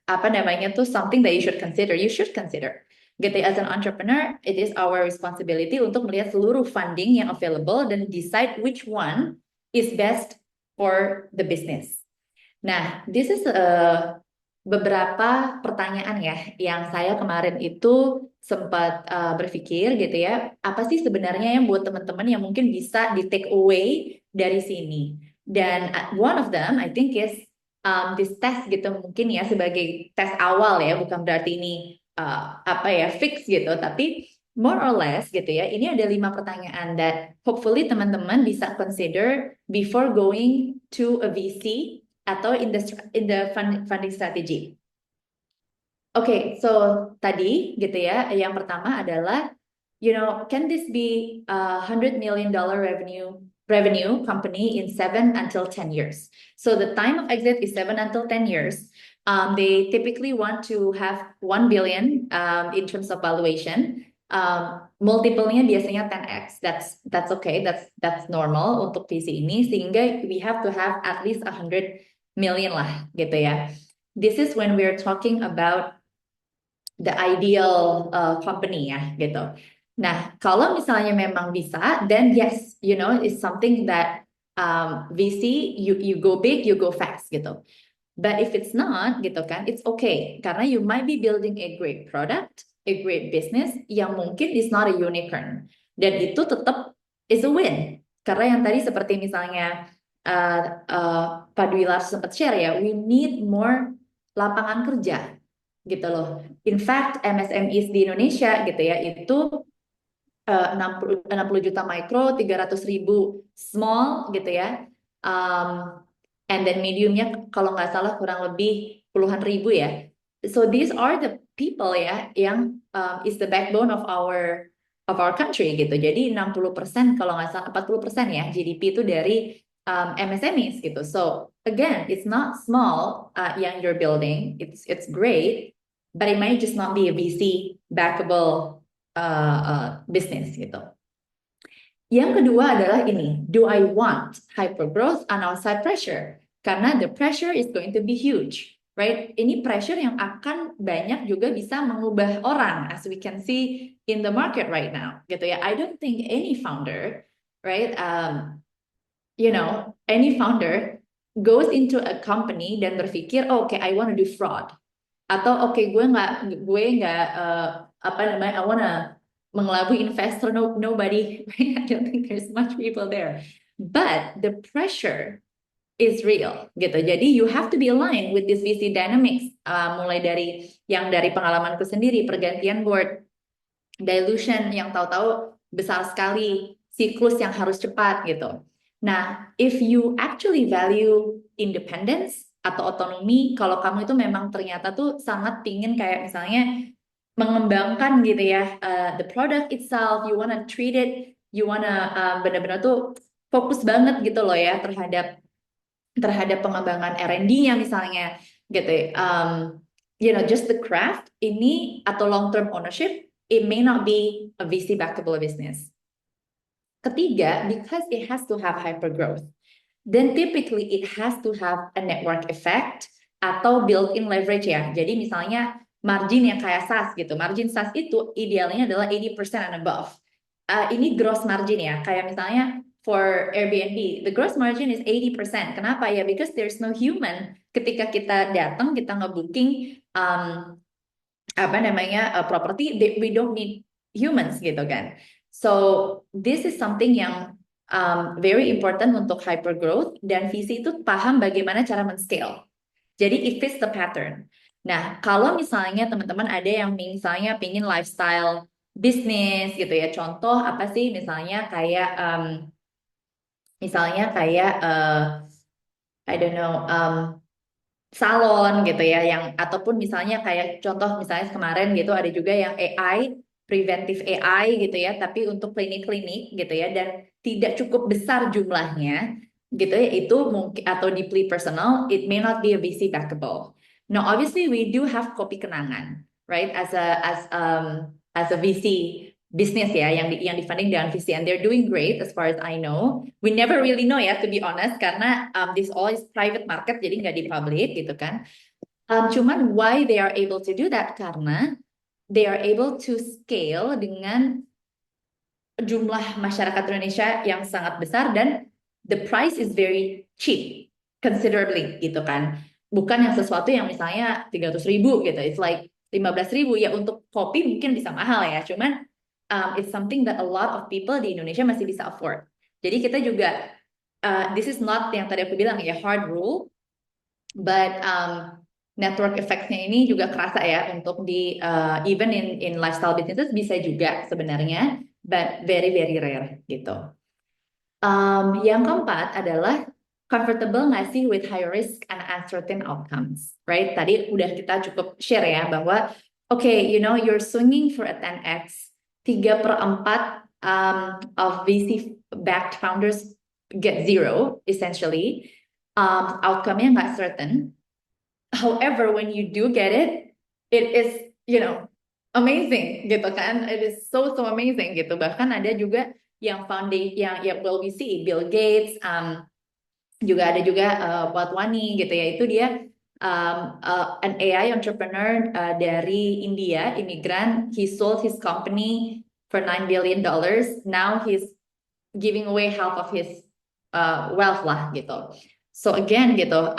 apa namanya tuh something that you should consider. You should consider. Gitu ya, as an entrepreneur, it is our responsibility untuk melihat seluruh funding yang available dan decide which one is best for the business. Nah, this is beberapa pertanyaan ya yang saya kemarin itu sempat berpikir gitu ya, apa sih sebenarnya yang buat teman-teman yang mungkin bisa di take away dari sini. Dan one of them I think is this test gitu mungkin ya sebagai tes awal ya, bukan berarti ini apa ya fix gitu, tapi more or less gitu ya. Ini ada 5 pertanyaan that hopefully teman-teman bisa consider before going to a VC atau in the funding strategy. Oke, so tadi gitu ya, yang pertama adalah, can this be a $100 million revenue company in 7 until 10 years? So the time of exit is 7 until 10 years. They typically want to have 1 billion in terms of valuation. Multiple-nya biasanya 10x. That's okay. That's normal untuk VC ini, sehingga we have to have at least 100 million lah gitu ya. This is when we're talking about the ideal company ya gitu. Nah, kalau misalnya memang bisa, then yes, it's something that VC you go big, you go fast gitu. But if it's not gitu kan, it's okay karena you might be building a great product, a great business yang mungkin is not a unicorn, dan itu tetap is a win. Karena yang tadi seperti misalnya Pak Dwi Lars sempat share ya, we need more lapangan kerja gitu loh. In fact, MSMEs di Indonesia gitu ya, itu 60 juta micro, 300.000 small gitu ya. And then mediumnya kalau nggak salah kurang lebih puluhan ribu ya. So these are the people ya yang is the backbone of our country gitu. Jadi 60% kalau nggak salah 40% ya GDP itu dari MSMEs gitu. So again, it's not small yang you're building. It's great, but it might just not be a VC backable business gitu. Yang kedua adalah ini, do I want hypergrowth and outside pressure? Karena the pressure is going to be huge, right? Ini pressure yang akan banyak juga bisa mengubah orang, as we can see in the market right now, gitu ya. I don't think any founder, right? Any founder goes into a company dan berpikir, oh, okay, I want to do fraud, atau okay, gue nggak apa namanya, I want to mengelabui investor. Nobody, right? I don't think there's much people there, but the pressure is real, gitu. Jadi you have to be aligned with this VC dynamics, mulai dari pengalamanku sendiri, pergantian board, dilution yang tahu-tahu besar sekali, siklus yang harus cepat gitu. Nah, if you actually value independence atau otonomi, kalau kamu itu memang ternyata tuh sangat pingin kayak misalnya mengembangkan gitu ya, the product itself, you wanna treat it, you wanna benar-benar tuh fokus banget gitu loh ya terhadap pengembangan R&D-nya misalnya gitu. Just the craft ini atau long term ownership, it may not be a VC backable business. Ketiga, because it has to have hyper growth, then typically it has to have a network effect atau built-in leverage ya. Jadi misalnya margin yang kayak SaaS gitu. Margin SaaS itu idealnya adalah 80% and above. Ini gross margin ya. Kayak misalnya for Airbnb, the gross margin is 80%. Kenapa ya? Because there's no human. Ketika kita datang, kita nge-booking property, we don't need humans gitu kan. So this is something yang very important untuk hyper growth, dan VC itu paham bagaimana cara men-scale. Jadi it fits the pattern. Nah, kalau misalnya teman-teman ada yang misalnya pingin lifestyle business gitu ya, contoh apa sih misalnya kayak I don't know, salon gitu ya, yang ataupun misalnya kayak contoh misalnya kemarin gitu ada juga yang AI, preventive AI gitu ya, tapi untuk klinik-klinik gitu ya, dan tidak cukup besar jumlahnya gitu ya, itu mungkin atau deeply personal, it may not be a VC backable. Now obviously we do have Kopi Kenangan, right, as a VC, bisnis ya yang di-funding dengan VC, and they're doing great as far as I know. We never really know ya, to be honest, karena this all is private market, jadi nggak di public gitu kan. Cuman why they are able to do that, karena they are able to scale dengan jumlah masyarakat Indonesia yang sangat besar, dan the price is very cheap considerably gitu kan. Bukan yang sesuatu yang misalnya 300.000 gitu, it's like 15.000 ya. Untuk kopi mungkin bisa mahal ya, cuman it's something that a lot of people di Indonesia masih bisa afford. Jadi kita juga this is not yang tadi aku bilang ya hard rule, but network effects-nya ini juga kerasa ya untuk di even in lifestyle businesses bisa juga sebenarnya, but very very rare gitu. Yang keempat adalah comfortable nggak sih with high risk and uncertain outcomes, right? Tadi udah kita cukup share ya bahwa okay, you know, you're swinging for a 10x, 3/4 of VC backed founders get zero essentially, outcome-nya nggak certain. However, when you do get it, it is, you know, amazing gitu kan. It is so amazing gitu. Bahkan ada juga yang foundation yang well we see Bill Gates, juga ada juga Wadhwani gitu ya. Itu dia an AI entrepreneur dari India, imigran. He sold his company for $9 billion. Now he's giving away half of his wealth lah gitu. So again gitu,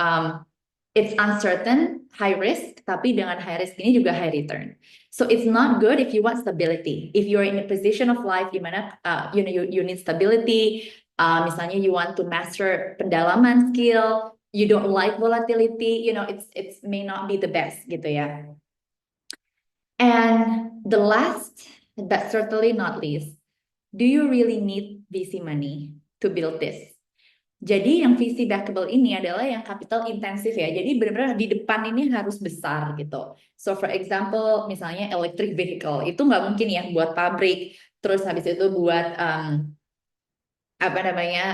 it's uncertain, high risk, tapi dengan high risk ini juga high return. So it's not good if you want stability. If you're in a position of life di mana you know you need stability, misalnya you want to master pendalaman skill, you don't like volatility, you know it's may not be the best gitu ya. And the last, but certainly not least, do you really need VC money to build this? Jadi yang VC backable ini adalah yang capital intensif ya. Jadi benar-benar di depan ini harus besar gitu. So for example, misalnya electric vehicle itu nggak mungkin ya buat pabrik. Terus habis itu buat apa namanya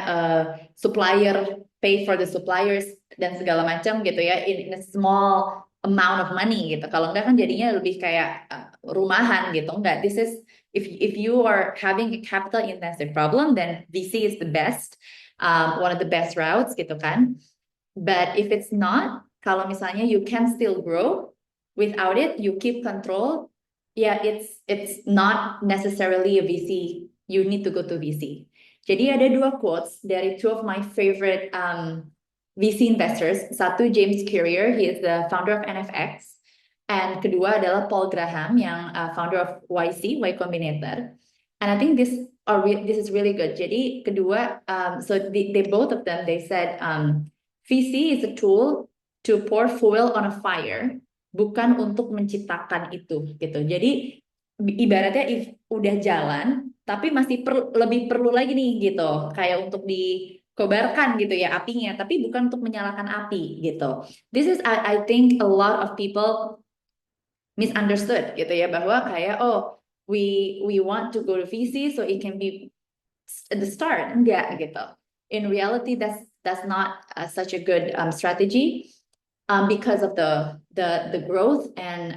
supplier, pay for the suppliers dan segala macam gitu ya. In a small amount of money gitu. Kalau enggak kan jadinya lebih kayak rumahan gitu. Enggak. This is if you are having a capital intensive problem, then VC is the best. One of the best routes gitu kan. But if it's not, kalau misalnya you can still grow without it, you keep control, yeah, it's not necessarily a VC. You need to go to VC. Jadi ada dua quotes dari two of my favorite VC investors. Satu James Currier, he is the founder of NFX, and kedua adalah Paul Graham yang founder of YC, Y Combinator. And I think this is really good. Jadi kedua, so they both of them they said VC is a tool to pour fuel on a fire, bukan untuk menciptakan itu gitu. Jadi ibaratnya if udah jalan, tapi masih lebih perlu lagi nih gitu, kayak untuk dikobarkan gitu ya apinya, tapi bukan untuk menyalakan api gitu. This is I think a lot of people misunderstood gitu ya, bahwa kayak we want to go to VC so it can be the start. Enggak gitu. In reality, that's not such a good strategy because of the growth and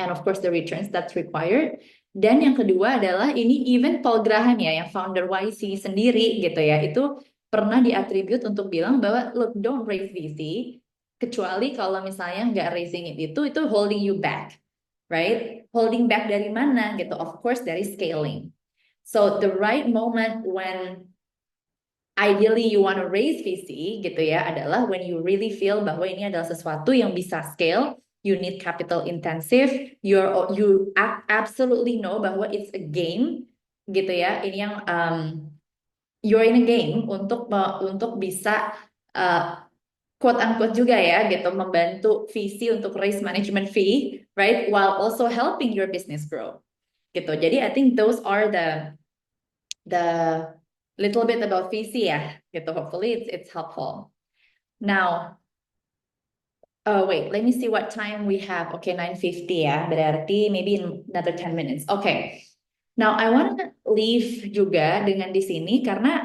of course the returns that's required. Dan yang kedua adalah ini even Paul Graham ya, yang founder YC sendiri gitu ya, itu pernah diatribut untuk bilang bahwa look, don't raise VC kecuali kalau misalnya nggak raising itu holding you back. Right? Holding back dari mana gitu? Of course dari scaling. So the right moment when ideally you want to raise VC gitu ya adalah when you really feel bahwa ini adalah sesuatu yang bisa scale, you need capital intensive, you absolutely know bahwa it's a game gitu ya. Ini yang you're in a game untuk bisa quote unquote juga ya gitu, membantu VC untuk raise management fee, right, while also helping your business grow gitu. Jadi I think those are the little bit about VC ya gitu. Hopefully it's helpful. Now wait, let me see what time we have. Okay, 9:50 ya, berarti maybe in another 10 minutes. Okay, now I want to leave juga dengan di sini karena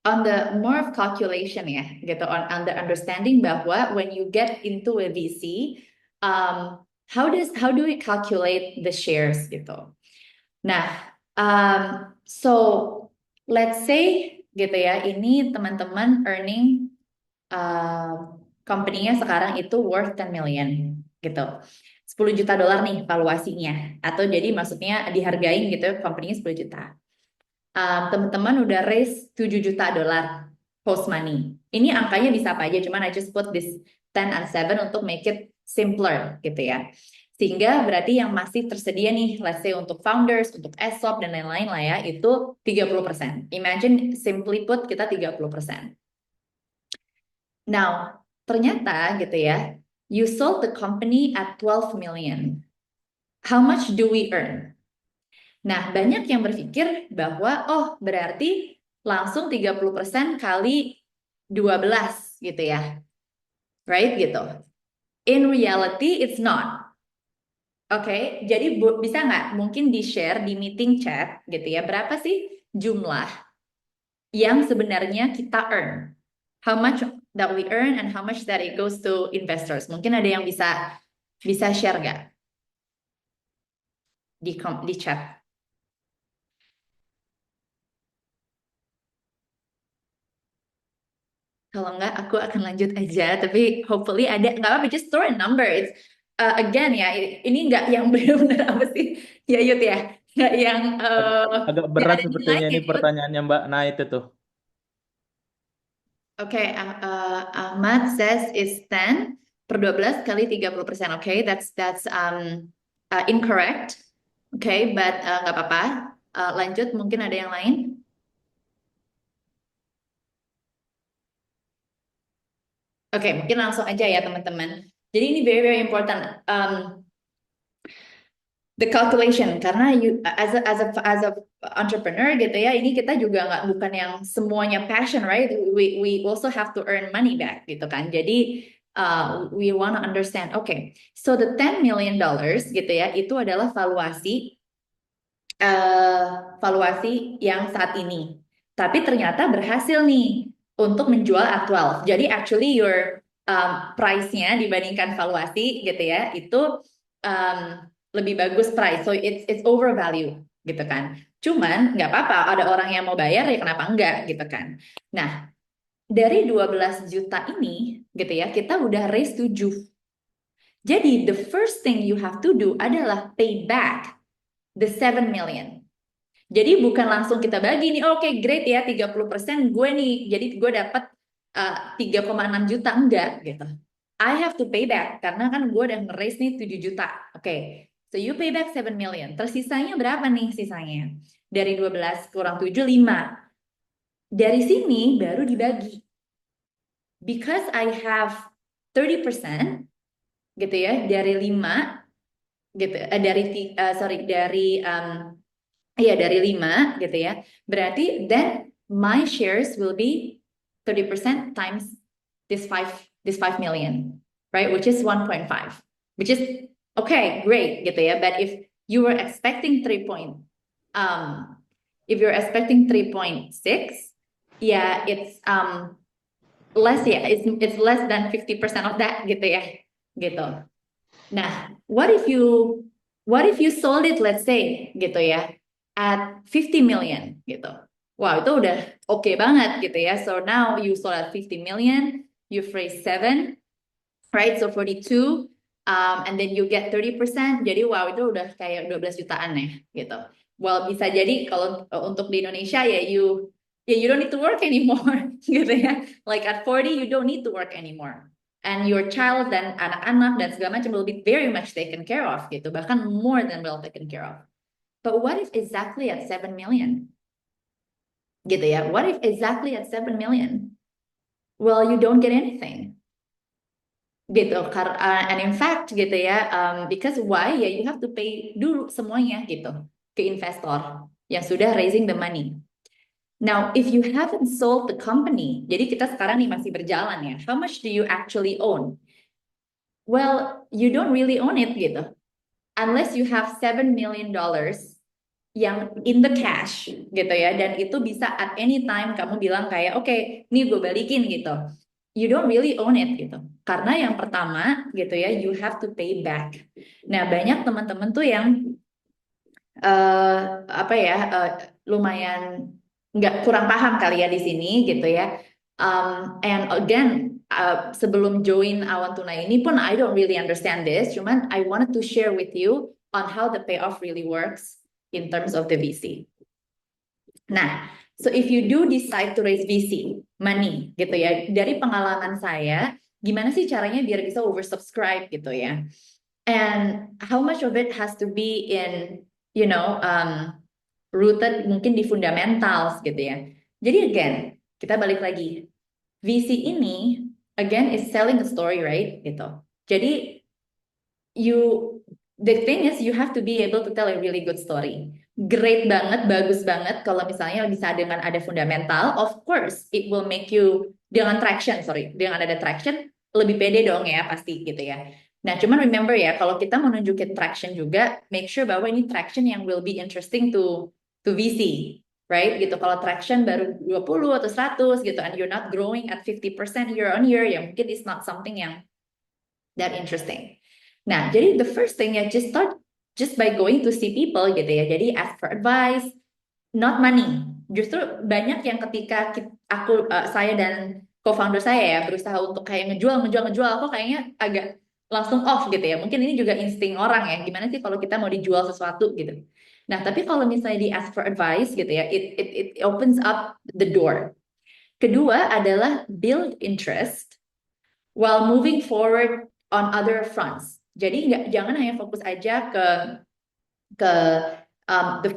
on the more of calculation ya gitu, on the understanding bahwa when you get into a VC, how do we calculate the shares gitu? Nah, so let's say gitu ya, ini teman-teman earning company-nya sekarang itu worth 10 million gitu. 10 juta dolar nih valuasinya. Atau jadi maksudnya dihargain gitu company-nya 10 juta. Teman-teman udah raise 7 juta dolar post money. Ini angkanya bisa apa aja, cuman I just put this 10 and 7 untuk make it simpler gitu ya. Sehingga berarti yang masih tersedia nih, let's say untuk founders, untuk ESOP dan lain-lain lah ya, itu 30%. Imagine simply put kita 30%. Now, ternyata gitu ya, you sold the company at 12 million. How much do we earn? Nah, banyak yang berpikir bahwa, oh berarti langsung 30% kali 12 gitu ya. Right gitu. In reality, it's not. Oke, jadi bisa nggak mungkin di-share di meeting chat gitu ya, berapa sih jumlah yang sebenarnya kita earn? How much that we earn and how much that it goes to investors? Mungkin ada yang bisa share nggak di chat? Kalau nggak, aku akan lanjut aja. Tapi hopefully ada, nggak apa-apa, just throw a number. It's again ya, ini nggak yang benar-benar apa sih, ya Yud ya, nggak yang Agak nggak berat ada sepertinya nilainya ini Yud. pertanyaannya Mbak. Nah, itu tuh. Oke, Ahmad says is 10 per 12 kali 30%. Oke, that's incorrect. Oke, but nggak apa-apa. Lanjut, mungkin ada yang lain. Oke, mungkin langsung aja ya teman-teman. Jadi ini very very important. The calculation, karena you as a entrepreneur gitu ya, ini kita juga bukan yang semuanya passion, right? We also have to earn money back gitu kan. Jadi we want to understand. Okay, so the $10 million gitu ya, itu adalah valuasi yang saat ini. Tapi ternyata berhasil nih untuk menjual at 12. Jadi actually your price-nya dibandingkan valuasi gitu ya, itu lebih bagus price. So it's overvalue gitu kan. Cuman nggak apa-apa, ada orang yang mau bayar ya kenapa enggak gitu kan. Nah, dari 12 juta ini gitu ya, kita udah raise 7. Jadi the first thing you have to do adalah pay back the 7 million. Jadi bukan langsung kita bagi nih, oke great ya 30% gue nih, jadi gue dapat 3,6 juta, enggak gitu. I have to pay back, karena kan gue udah nge-raise nih 7 juta. Oke, so you pay back 7 million. Terus sisanya berapa nih sisanya? Dari 12 kurang 7, 5. Dari sini baru dibagi. Because I have 30% gitu ya, dari 5 gitu, dari 5 gitu ya. Berarti then my shares will be 30% times this 5 million, right? Which is 1.5. Which is okay, great gitu ya. But if you were expecting 3.6, yeah, it's less ya. It's less than 50% of that gitu ya. Gitu. Nah, what if you sold it, let's say gitu ya, at 50 million gitu. Wow, itu udah oke banget gitu ya. So now you sold at 50 million, you've raised 7, right? So 42, and then you get 30%. Jadi wow, itu udah kayak 12 jutaan ya gitu. Well, bisa jadi kalau untuk di Indonesia ya you don't need to work anymore gitu ya. Like at 40 you don't need to work anymore. And your child dan anak-anak dan segala macam will be very much taken care of gitu, bahkan more than well taken care of. But what if exactly at 7 million? Gitu ya. What if exactly at 7 million? Well, you don't get anything. Gitu. And in fact gitu ya, because why? Ya you have to pay dulu semuanya gitu ke investor yang sudah raising the money. Now, if you haven't sold the company, jadi kita sekarang nih masih berjalan ya. How much do you actually own? Well, you don't really own it gitu. Unless you have $7 million yang in the cash gitu ya. Dan itu bisa at any time kamu bilang kayak, oke, nih gue balikin gitu. You don't really own it gitu. Karena yang pertama gitu ya, you have to pay back. Nah, banyak teman-teman tuh yang apa ya, lumayan nggak kurang paham kali ya di sini gitu ya. And again, sebelum join Awan Tunai ini pun I don't really understand this, cuman I wanted to share with you on how the payoff really works in terms of the VC. Nah, so if you do decide to raise VC money gitu ya, dari pengalaman saya, gimana sih caranya biar bisa oversubscribe gitu ya? And how much of it has to be in, rooted mungkin di fundamentals gitu ya. Jadi again, kita balik lagi. VC ini, again, is selling a story, right? Gitu. Jadi, the thing is, you have to be able to tell a really good story. Great banget, bagus banget kalau misalnya bisa dengan ada fundamental, of course, it will make you, dengan ada traction, lebih pede dong ya, pasti gitu ya. Nah, cuman remember ya, kalau kita mau nunjukin traction juga, make sure bahwa ini traction yang will be interesting to VC, right? Gitu. Kalau traction baru 20 atau 100 gitu, and you're not growing at 50% year on year, ya mungkin it's not something yang that interesting. Nah, jadi the first thing ya, just start just by going to see people gitu ya. Jadi ask for advice, not money. Justru banyak yang ketika saya dan co-founder saya ya berusaha untuk kayak ngejual, kok kayaknya agak langsung off gitu ya. Mungkin ini juga insting orang ya. Gimana sih kalau kita mau dijual sesuatu gitu. Nah, tapi kalau misalnya di ask for advice gitu ya, it opens up the door. Kedua adalah build interest while moving forward on other fronts. Jadi jangan hanya fokus aja ke the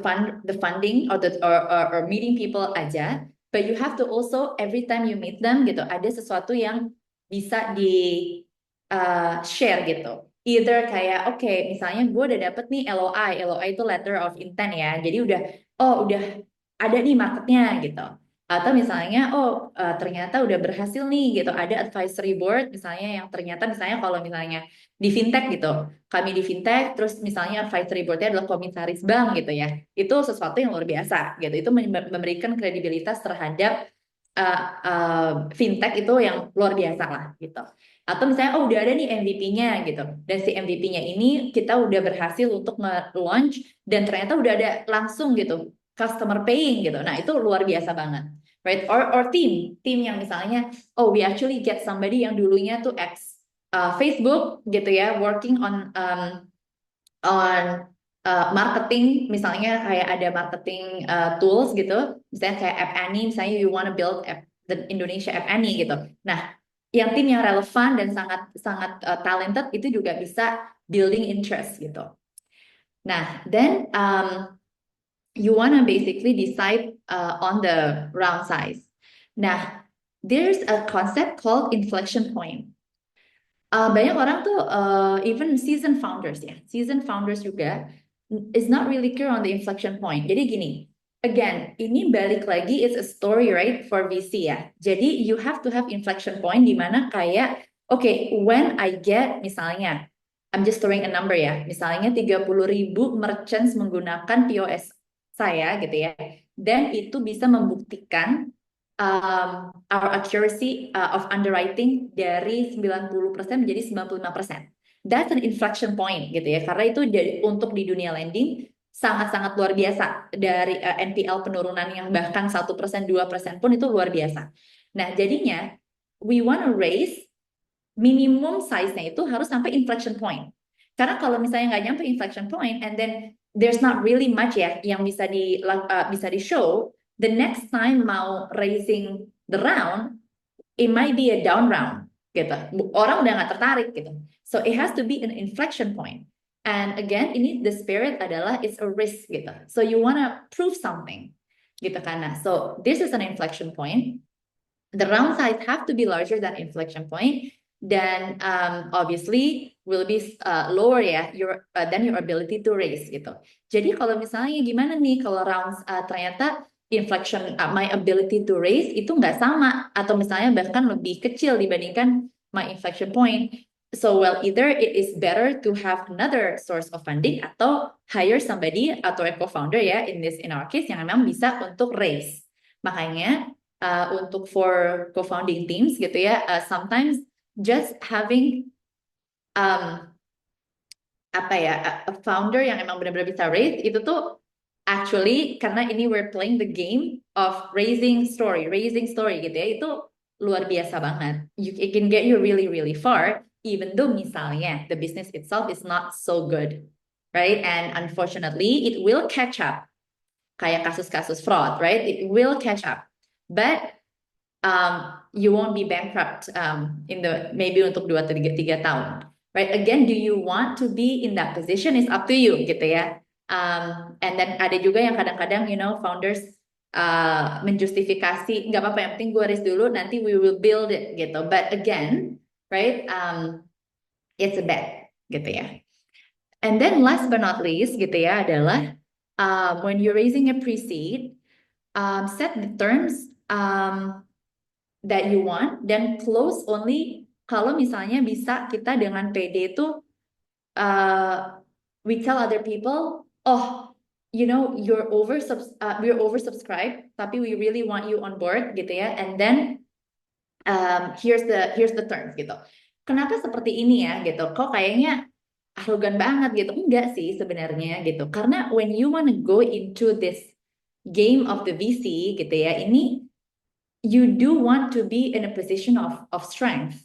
funding or meeting people aja, but you have to also every time you meet them gitu ada sesuatu yang bisa di share gitu. Either kayak oke, misalnya gue udah dapet nih LOI itu letter of intent ya. Jadi udah ada nih marketnya gitu. Atau misalnya ternyata udah berhasil nih gitu. Ada advisory board misalnya yang ternyata misalnya kalau misalnya di fintech gitu. Kami di fintech terus misalnya advisory board-nya adalah komisaris bank gitu ya. Itu sesuatu yang luar biasa gitu. Itu memberikan kredibilitas terhadap fintech itu yang luar biasa lah gitu. Atau misalnya udah ada nih MVP-nya gitu. Dan si MVP-nya ini kita udah berhasil untuk nge-launch dan ternyata udah ada langsung gitu customer paying gitu. Nah, itu luar biasa banget. Right? Or team yang misalnya we actually get somebody yang dulunya tuh ex Facebook gitu ya, working on marketing, misalnya kayak ada marketing tools gitu, misalnya kayak App Annie, misalnya you want to build the Indonesia App Annie gitu. Nah, yang tim yang relevan dan sangat talented itu juga bisa building interest gitu. Nah, then you want to basically decide on the round size. Nah, there's a concept called inflection point. Banyak orang tuh even seasoned founders juga is not really clear on the inflection point. Jadi gini, again, ini balik lagi it's a story right for VC ya. Jadi you have to have inflection point di mana kayak when I get misalnya I'm just throwing a number ya. Misalnya 30.000 merchants menggunakan POS saya gitu ya. Dan itu bisa membuktikan our accuracy of underwriting dari 90% menjadi 95%. That's an inflection point gitu ya. Karena itu untuk di dunia lending sangat-sangat luar biasa. Dari NPL penurunan yang bahkan 1%, 2% pun itu luar biasa. Nah, jadinya we want to raise minimum size-nya itu harus sampai inflection point. Karena kalau misalnya nggak nyampe inflection point and then there's not really much ya yang bisa di show, the next time mau raising the round, it might be a down round gitu. Orang udah nggak tertarik gitu. So it has to be an inflection point. And again, ini the spirit adalah it's a risk gitu. So you wanna prove something gitu karena. So this is an inflection point. The round size have to be larger than inflection point. Dan obviously will be lower ya than your ability to raise gitu. Jadi kalau misalnya gimana nih kalau rounds ternyata inflection my ability to raise itu nggak sama atau misalnya bahkan lebih kecil dibandingkan my inflection point. So either it is better to have another source of funding atau hire somebody atau a co-founder ya in our case yang memang bisa untuk raise. Makanya untuk for co-founding teams gitu ya sometimes just having apa ya, a founder yang emang benar-benar bisa raise itu tuh actually karena ini we're playing the game of raising story gitu ya, itu luar biasa banget. It can get you really really far even though misalnya the business itself is not so good, right? And unfortunately it will catch up kayak kasus-kasus fraud, right? It will catch up, but you won't be bankrupt in the maybe untuk 2 atau 3 tahun, right? Again, do you want to be in that position is up to you gitu ya. And then ada juga yang kadang-kadang founders menjustifikasi nggak apa-apa yang penting gue raise dulu nanti we will build it gitu. But again, right? It's a bet gitu ya. And then last but not least gitu ya adalah when you're raising a pre-seed, set the terms that you want dan close only kalau misalnya bisa kita dengan PD itu we tell other people, oh, we're oversubscribed, tapi we really want you on board gitu ya, and then here's the terms gitu. Kenapa seperti ini ya gitu? Kok kayaknya arogan banget gitu? Enggak sih sebenarnya gitu. Karena when you wanna go into this game of the VC gitu ya, ini you do want to be in a position of strength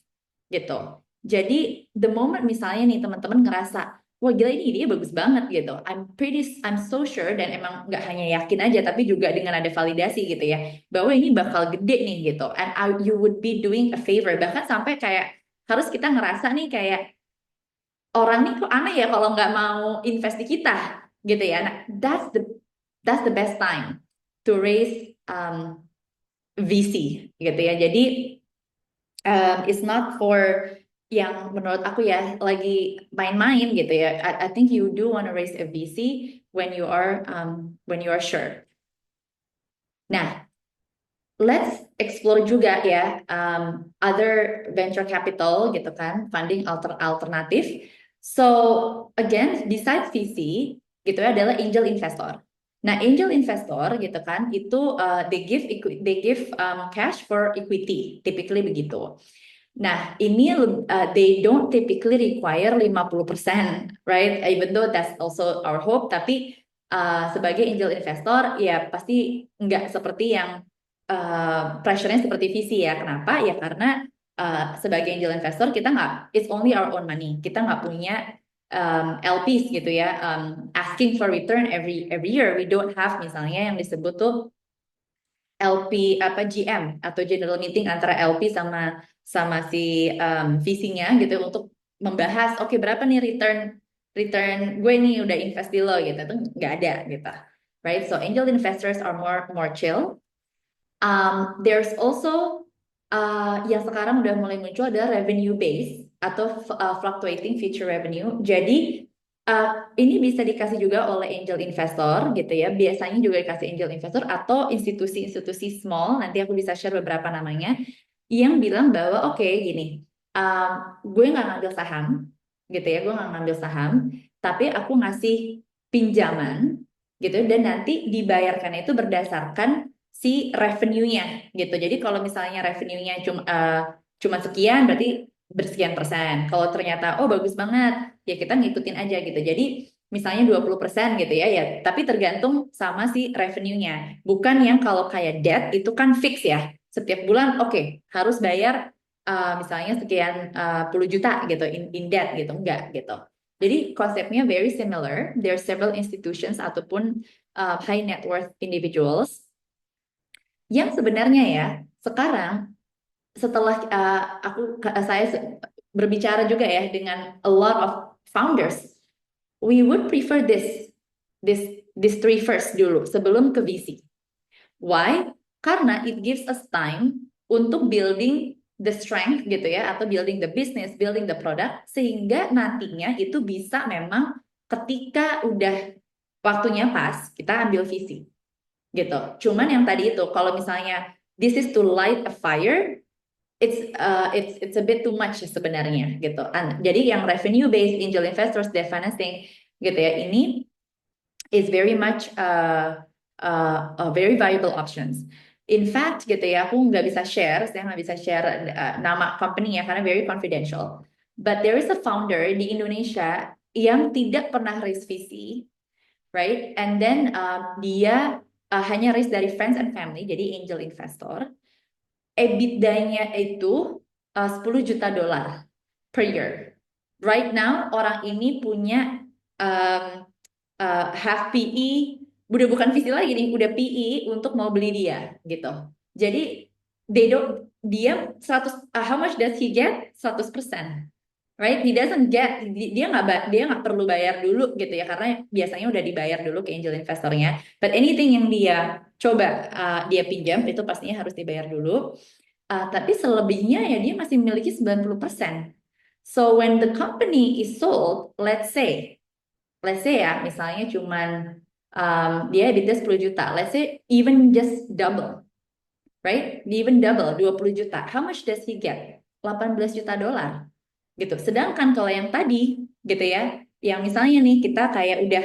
gitu. Jadi the moment misalnya nih teman-teman ngerasa wah gila ini ide bagus banget gitu. I'm so sure dan emang nggak hanya yakin aja tapi juga dengan ada validasi gitu ya bahwa ini bakal gede nih gitu. And you would be doing a favor, bahkan sampai kayak harus kita ngerasa nih kayak orang nih kok aneh ya kalau nggak mau invest di kita gitu ya. Nah, that's the best time to raise VC gitu ya. Jadi it's not for yang menurut aku ya lagi main-main gitu ya. I think you do want to raise a VC when you are sure. Nah, let's explore juga ya other venture capital gitu kan, funding alternatif. So again, besides VC gitu ya adalah angel investor. Nah, angel investor gitu kan itu they give cash for equity, typically begitu. Nah, ini they don't typically require 50%, right? Even though that's also our hope, tapi sebagai angel investor ya pasti nggak seperti yang pressure-nya seperti VC ya. Kenapa? Ya karena sebagai angel investor kita nggak, it's only our own money. Kita nggak punya LPs gitu ya, asking for return every year. We don't have misalnya yang disebut tuh LP GM atau general meeting antara LP sama si VC-nya gitu untuk membahas oke berapa nih return gue nih udah invest di lo gitu, itu nggak ada gitu, right? So angel investors are more chill. There's also yang sekarang udah mulai muncul ada revenue base atau fluctuating future revenue. Jadi ini bisa dikasih juga oleh angel investor gitu ya. Biasanya juga dikasih angel investor atau institusi-institusi small. Nanti aku bisa share beberapa namanya yang bilang bahwa oke, gini, gue nggak ngambil saham gitu ya. Gue nggak ngambil saham, tapi aku ngasih pinjaman gitu dan nanti dibayarkan itu berdasarkan si revenue-nya gitu. Jadi kalau misalnya revenue-nya cuma sekian berarti bersekian persen. Kalau ternyata oh bagus banget ya kita ngikutin aja gitu. Jadi misalnya 20% gitu ya, tapi tergantung sama si revenue-nya. Bukan yang kalau kayak debt itu kan fix ya. Setiap bulan oke, harus bayar misalnya sekian puluh juta gitu in debt gitu, enggak gitu. Jadi konsepnya very similar. There are several institutions ataupun high net worth individuals yang sebenarnya ya sekarang setelah saya berbicara juga ya dengan a lot of founders, we would prefer this three first dulu sebelum ke VC. Why? Karena it gives us time untuk building the strength gitu ya, atau building the business, building the product, sehingga nantinya itu bisa memang ketika udah waktunya pas kita ambil VC gitu. Cuman yang tadi itu kalau misalnya this is to light a fire, it's a bit too much sebenarnya gitu. Jadi yang revenue based angel investors debt financing gitu ya, ini is very much a very viable options. In fact gitu ya, aku nggak bisa share, saya nggak bisa share nama company-nya karena very confidential. But there is a founder di Indonesia yang tidak pernah raise VC, right? And then dia hanya raise dari friends and family, jadi angel investor. EBITDA-nya itu $10 juta per year. Right now orang ini punya half PE, udah bukan VC lagi nih, udah PE untuk mau beli dia gitu. Jadi dia 100, how much does he get? 100%. Right? He doesn't get, dia nggak perlu bayar dulu gitu ya, karena biasanya udah dibayar dulu ke angel investornya. But anything yang dia coba dia pinjam itu pastinya harus dibayar dulu. Tapi selebihnya ya dia masih memiliki 90%. So when the company is sold, let's say ya, misalnya cuman dia EBITDA 10 juta, let's say even just double, right? Even double 20 juta. How much does he get? $18 juta gitu. Sedangkan kalau yang tadi gitu ya, yang misalnya nih kita kayak udah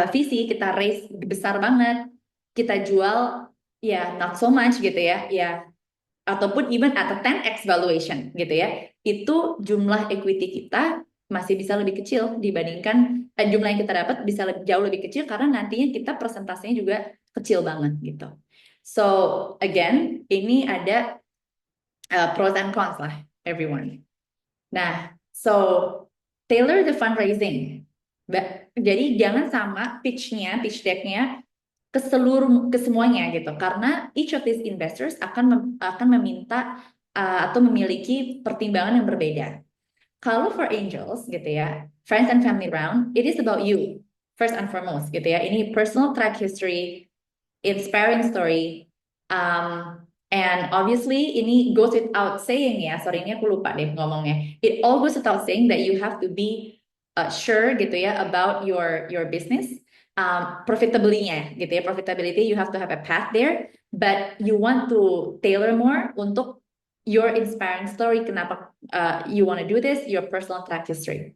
VC, kita raise besar banget, kita jual ya not so much gitu ya, ataupun even at a 10x valuation gitu ya, itu jumlah equity kita masih bisa lebih kecil dibandingkan jumlah yang kita dapat bisa jauh lebih kecil karena nantinya kita persentasenya juga kecil banget gitu. So again, ini ada pros and cons lah everyone. Nah, so tailor the fundraising. Jadi jangan sama pitch deck-nya ke semuanya gitu, karena each of these investors akan meminta atau memiliki pertimbangan yang berbeda. Kalau for angels gitu ya, friends and family round, it is about you first and foremost gitu ya. Ini personal track history, inspiring story, and obviously ini goes without saying ya. Sorry, ini aku lupa deh ngomongnya. It all goes without saying that you have to be sure gitu ya about your business. Profitability-nya gitu ya, profitability you have to have a path there, but you want to tailor more untuk your inspiring story, kenapa you want to do this, your personal track history.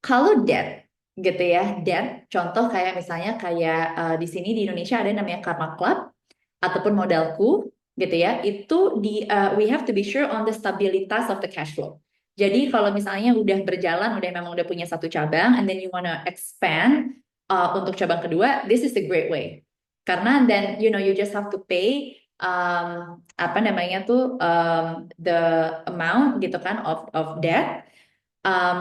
Kalau debt gitu ya, debt contoh kayak misalnya kayak di sini di Indonesia ada namanya Karma Club ataupun Modalku gitu ya, itu we have to be sure on the stabilitas of the cash flow. Jadi kalau misalnya udah berjalan, memang udah punya satu cabang, and then you wanna expand untuk cabang kedua, this is a great way. Karena then you just have to pay the amount gitu kan of debt,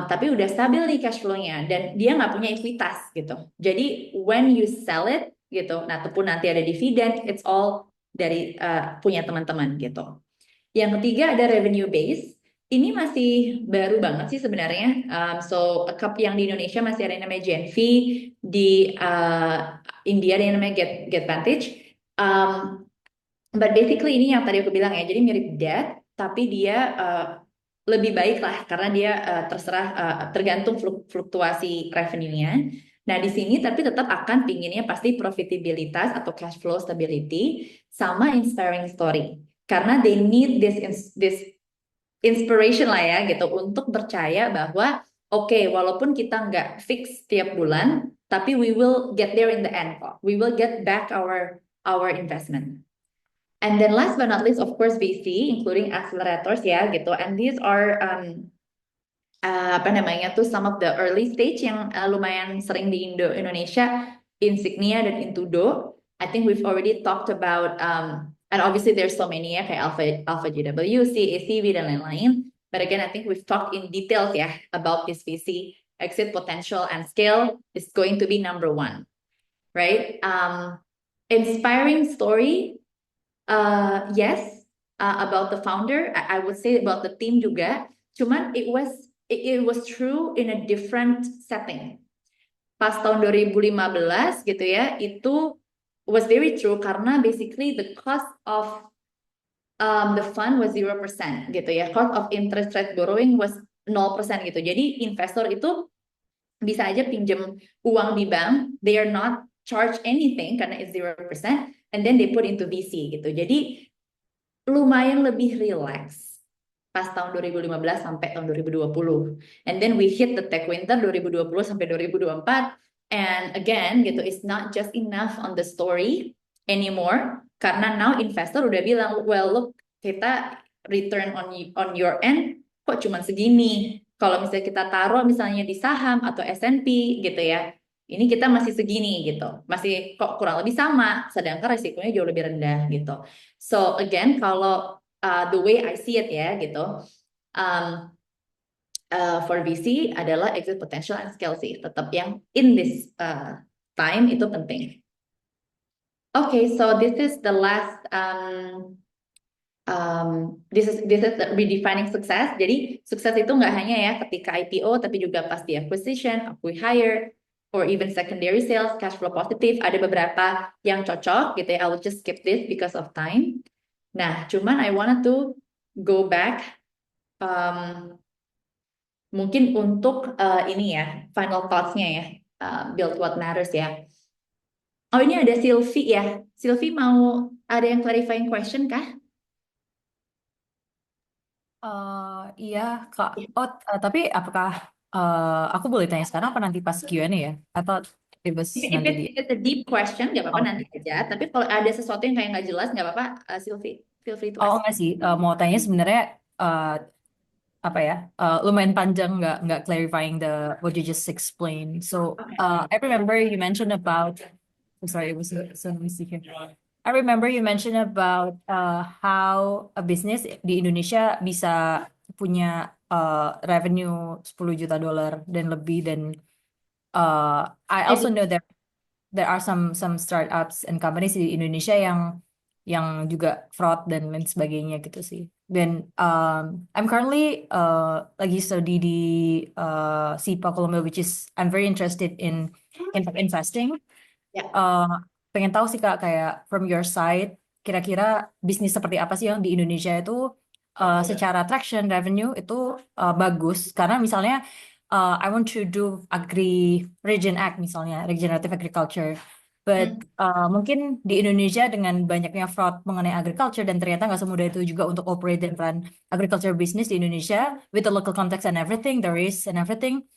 tapi udah stabil nih cash flow-nya dan dia nggak punya ekuitas gitu. Jadi when you sell it gitu, nah ataupun nanti ada dividen, it's all dari punya teman-teman gitu. Yang ketiga ada revenue base. Ini masih baru banget sih sebenarnya. So a cup yang di Indonesia masih ada yang namanya GenV, di India ada yang namanya GetVantage. But basically ini yang tadi aku bilang ya, jadi mirip debt, tapi dia lebih baik lah karena dia tergantung fluktuasi revenue-nya. Nah di sini tapi tetap akan pinginnya pasti profitabilitas atau cash flow stability sama inspiring story. Karena they need this inspiration lah ya gitu untuk percaya bahwa oke, walaupun kita nggak fix tiap bulan, tapi we will get there in the end kok. We will get back our investment. And then last but not least, of course, VC, including accelerators ya gitu. And these are some of the early stage yang lumayan sering di Indonesia, Insignia dan Intudo. I think we've already talked about and obviously there's so many ya kayak Alpha GWC, ACV dan lain-lain. But again, I think we've talked in details ya about this VC exit potential and scale is going to be number one, right? Inspiring story, yes, about the founder. I would say about the team juga. Cuman it was true in a different setting. Pas tahun 2015 gitu ya, itu was very true karena basically the cost of the fund was 0% gitu ya. Cost of interest rate borrowing was 0% gitu. Jadi investor itu bisa aja pinjam uang di bank, they are not charged anything karena it's 0%, and then they put into VC gitu. Jadi lumayan lebih relax pas tahun 2015 sampai tahun 2020. And then we hit the tech winter 2020 sampai 2024. And again gitu, it's not just enough on the story anymore. Karena now investor udah bilang, well look, kita return on your end kok cuma segini. kalau misalnya kita taruh misalnya di saham atau S&P gitu ya, ini kita masih segini gitu, masih kok kurang lebih sama, sedangkan resikonya jauh lebih rendah gitu. So again, kalau the way I see it ya gitu, um, for VC adalah exit potential and scale sih, tetap yang in this time itu penting. Okay, so this is the last this is redefining success. Jadi sukses itu nggak hanya ya ketika IPO, tapi juga pas di acquisition, acquire, or even secondary sales, cash flow positif. Ada beberapa yang cocok gitu ya. I will just skip this because of time. Nah, cuman I wanted to go back mungkin untuk ini ya, final thoughts-nya ya, build what matters ya. Oh, ini ada Sylvie ya. Sylvie mau ada yang clarifying question kah? Iya, Kak. Oh, tapi apakah aku boleh tanya sekarang apa nanti pas Q&A ya? Atau bebas If nanti di... it's a deep question, nggak apa-apa nanti Oke. aja. Tapi kalau ada sesuatu yang kayak nggak jelas, nggak apa-apa, Sylvie. Feel free to Oh, ask. enggak sih. Mau tanya sebenarnya apa ya? Lumayan panjang nggak clarifying the what you just explained. So Okay. I remember you mentioned about. I'm sorry, it was so noisy here. I remember you mentioned about how a business di Indonesia bisa punya revenue 10 juta dolar dan lebih, dan I also know that there are some startups and companies di Indonesia yang juga fraud dan lain sebagainya gitu sih. Dan I'm currently lagi study di SIPA Columbia, which is I'm very interested in impact investing. Ya. Pengen tahu sih Kak, kayak from your side, kira-kira bisnis seperti apa sih yang di Indonesia itu secara traction revenue itu bagus, karena misalnya I want to do Regen Act misalnya, regenerative agriculture. But mungkin di Indonesia dengan banyaknya fraud mengenai agriculture, dan ternyata nggak semudah itu juga untuk operate dan run agriculture business di Indonesia with the local context and everything, the risk and everything.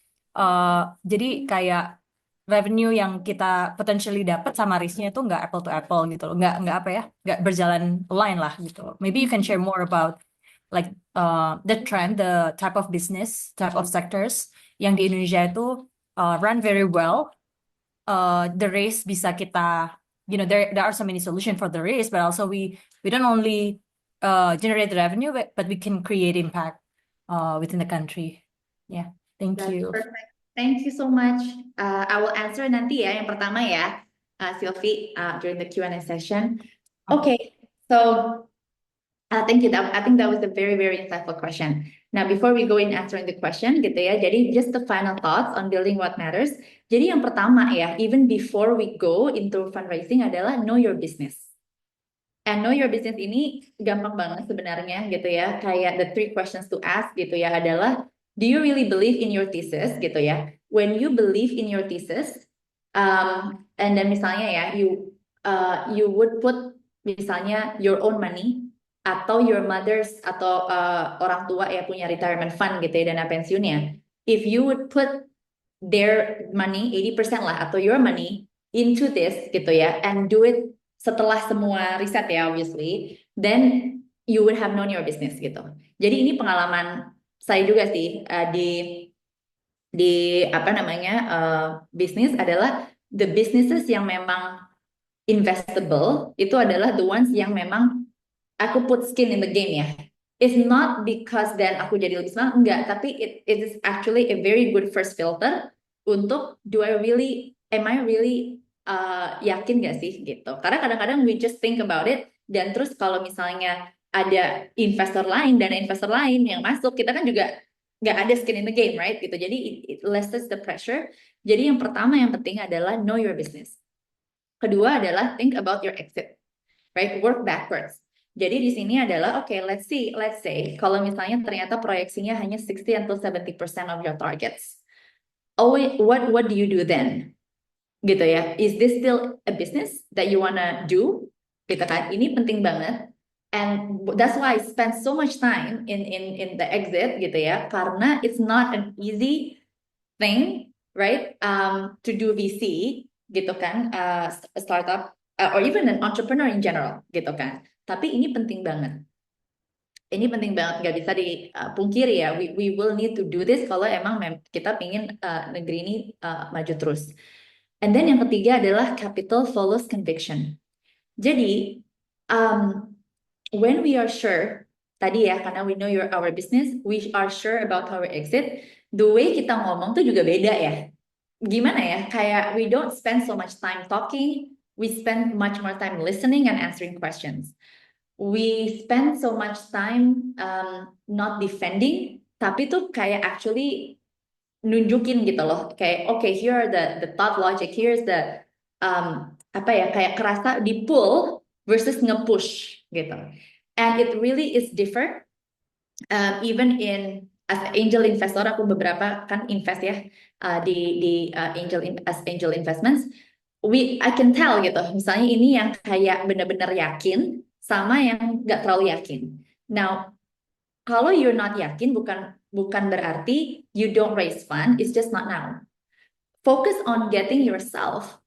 Jadi kayak revenue yang kita potentially dapat sama risknya itu nggak apple to apple gitu loh. Nggak apa ya, nggak berjalan line lah gitu. Maybe you can share more about like the trend, the type of business, type of sectors yang di Indonesia itu run very well. The race bisa kita, there are so many solutions for the race, but also we don't only generate the revenue, but we can create impact within the country. Yeah, thank That's you. perfect. Thank you so much. I will answer nanti ya. Yang pertama ya, Sylvie, during the Q&A session. Okay, so thank you. I think that was a very, very insightful question. Now, before we go in answering the question, gitu ya. Jadi, just the final thoughts on building what matters. Jadi, yang pertama ya, even before we go into fundraising adalah know your business. And know your business ini gampang banget sebenarnya gitu ya. Kayak the 3 questions to ask gitu ya adalah, do you really believe in your thesis gitu ya? When you believe in your thesis, and then misalnya ya, you would put misalnya your own money atau your mother's atau orang tua ya punya retirement fund gitu ya, dana pensiunnya. If you would put their money 80% lah atau your money into this gitu ya, and do it setelah semua riset ya obviously, then you would have known your business gitu. Jadi ini pengalaman saya juga sih di apa namanya bisnis adalah the businesses yang memang investable itu adalah the ones yang memang aku put skin in the game ya. It's not because then aku jadi lebih semangat, enggak, tapi it is actually a very good first filter untuk am I really yakin gak sih gitu. Karena kadang-kadang we just think about it, dan terus kalau misalnya ada investor lain, dana investor lain yang masuk, kita kan juga nggak ada skin in the game, right? Gitu. Jadi it lessens the pressure. Jadi yang pertama yang penting adalah know your business. Kedua adalah think about your exit, right? Work backwards. Jadi di sini adalah let's say kalau misalnya ternyata proyeksinya hanya 60 until 70% of your targets. What do you do then? Gitu ya. Is this still a business that you wanna do? Gitu kan. Ini penting banget. And that's why I spend so much time in the exit gitu ya, karena it's not an easy thing, right? To do VC gitu kan, a startup or even an entrepreneur in general gitu kan. Tapi ini penting banget. Ini penting banget, nggak bisa dipungkiri ya. We will need to do this kalau emang kita pingin negeri ini maju terus. And then yang ketiga adalah capital follows conviction. Jadi when we are sure, tadi ya, karena we know our business, we are sure about our exit. The way kita ngomong tuh juga beda ya. Gimana ya? Kayak we don't spend so much time talking, we spend much more time listening and answering questions. We spend so much time not defending, tapi tuh kayak actually nunjukin gitu loh. Kayak okay, here are the thought logic, here's the apa ya, kayak kerasa di pull versus nge-push gitu. And it really is different. Even in as angel investor, aku beberapa kan invest ya di angel investments. I can tell gitu, misalnya ini yang kayak benar-benar yakin sama yang nggak terlalu yakin. Now, kalau you're not yakin bukan berarti you don't raise fund, it's just not now. Focus on getting yourself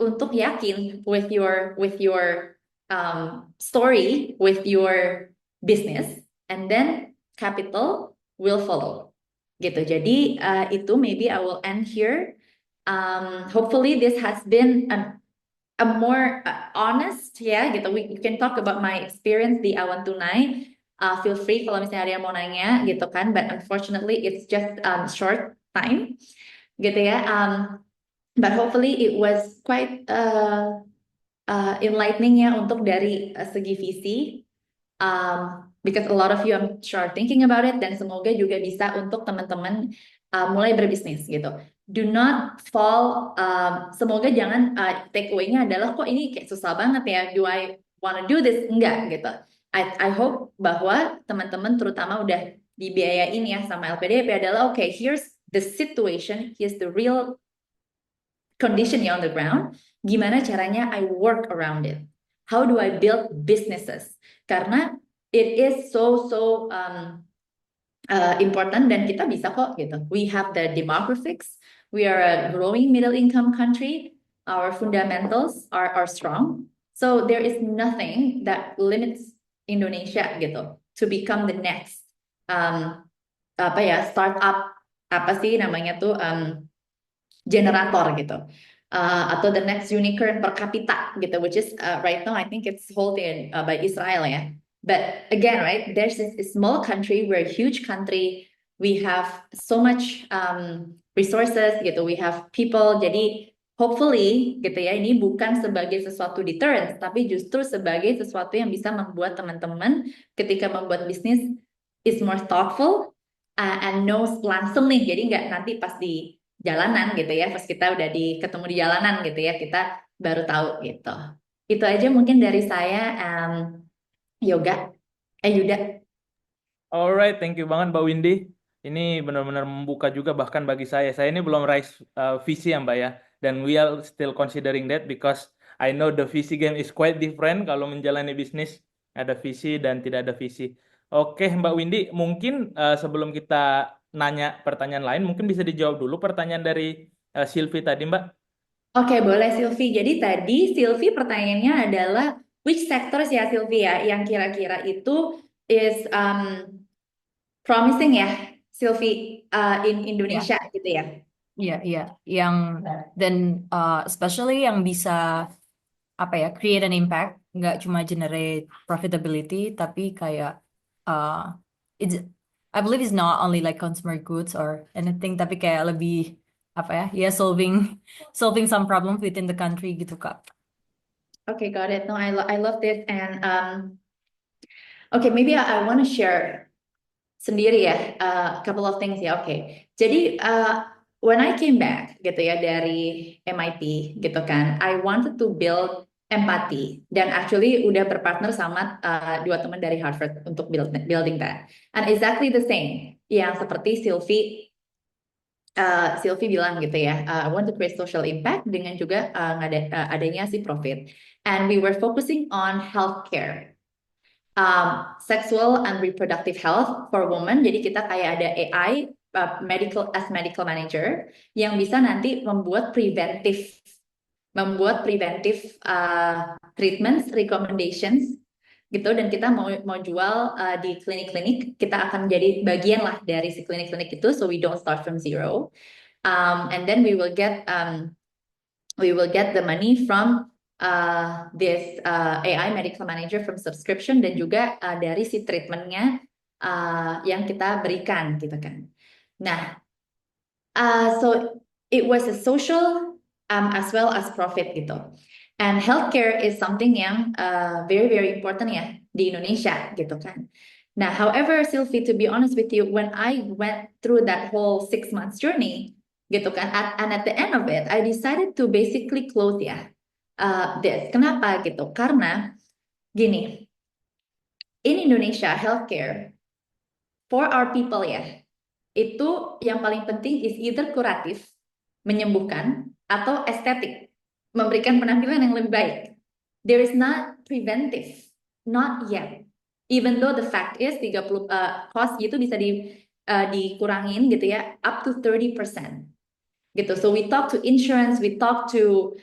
untuk yakin with your story, with your business, and then capital will follow. Gitu. Jadi itu maybe I will end here. Hopefully this has been a more honest ya gitu. We can talk about my experience di Awan Tunai. Feel free kalau misalnya ada yang mau nanya gitu kan. But unfortunately it's just short time gitu ya. But hopefully it was quite enlightening ya untuk dari segi visi. Because a lot of you I'm sure are thinking about it, dan semoga juga bisa untuk teman-teman mulai berbisnis gitu. Do not fall, semoga jangan take away-nya adalah kok ini kayak susah banget ya, do I wanna do this? Enggak gitu. I hope bahwa teman-teman terutama udah dibiayain ya sama LPDP adalah okay, here's the situation, here's the real condition on the ground, gimana caranya I work around it. How do I build businesses? Karena it is so important dan kita bisa kok gitu. We have the demographics. We are a growing middle income country. Our fundamentals are strong. So there is nothing that limits Indonesia gitu to become the next startup apa sih namanya tuh generator gitu. Atau the next unicorn per capita gitu, which is right now I think it's held in by Israel ya. But again, right, there's a small country, we're a huge country, we have so much resources gitu, we have people, jadi hopefully gitu ya, ini bukan sebagai sesuatu deterrent, tapi justru sebagai sesuatu yang bisa membuat teman-teman ketika membuat bisnis is more thoughtful and knows langsung nih, jadi nggak nanti pas di jalanan gitu ya, pas kita udah ketemu di jalanan gitu ya, kita baru tahu gitu. Itu aja mungkin dari saya. Yuda. Alright, thank you banget Mbak Windy. Ini benar-benar membuka juga bahkan bagi saya. Saya ini belum raise visi ya Mbak ya. Dan we are still considering that because I know the visi game is quite different kalau menjalani bisnis. Ada visi dan tidak ada visi. Oke Mbak Windy, mungkin sebelum kita nanya pertanyaan lain, mungkin bisa dijawab dulu pertanyaan dari Sylvie tadi Mbak. Oke, boleh Sylvie. Jadi tadi Sylvie pertanyaannya adalah which sectors ya Sylvie ya yang kira-kira itu is promising ya Sylvie in Indonesia gitu ya. Iya. Yang dan especially yang bisa create an impact, nggak cuma generate profitability, tapi kayak I believe it's not only like consumer goods or anything, tapi kayak lebih solving some problems within the country gitu Kak. Okay, got it. No, I love this and okay, maybe I want to share sendiri ya a couple of things ya. Okay, jadi when I came back gitu ya dari MIT gitu kan, I wanted to build empathy dan actually udah berpartner sama dua teman dari Harvard untuk building that. And exactly the same yang seperti Sylvie bilang gitu ya, I want to create social impact dengan juga adanya si profit. And we were focusing on healthcare, sexual and reproductive health for women. Jadi kita kayak ada AI medical manager yang bisa nanti membuat preventive treatments, recommendations gitu, dan kita mau jual di klinik-klinik, kita akan jadi bagian lah dari si klinik-klinik itu, so we don't start from zero. And then we will get the money from this AI medical manager from subscription, dan juga dari si treatmentnya yang kita berikan gitu kan. Nah, so it was a social as well as profit gitu. And healthcare is something yang very very important ya di Indonesia gitu kan. Nah, however, Sylvie, to be honest with you, when I went through that whole 6 months journey, gitu kan, and at the end of it, I decided to basically close ya this. Kenapa gitu? Karena gini, in Indonesia healthcare for our people ya, itu yang paling penting is either kuratif, menyembuhkan, atau estetik, memberikan penampilan yang lebih baik. There is not preventive, not yet. Even though the fact is 30 cost itu bisa dikurangin gitu ya, up to 30% gitu. So we talk to insurance, we talk to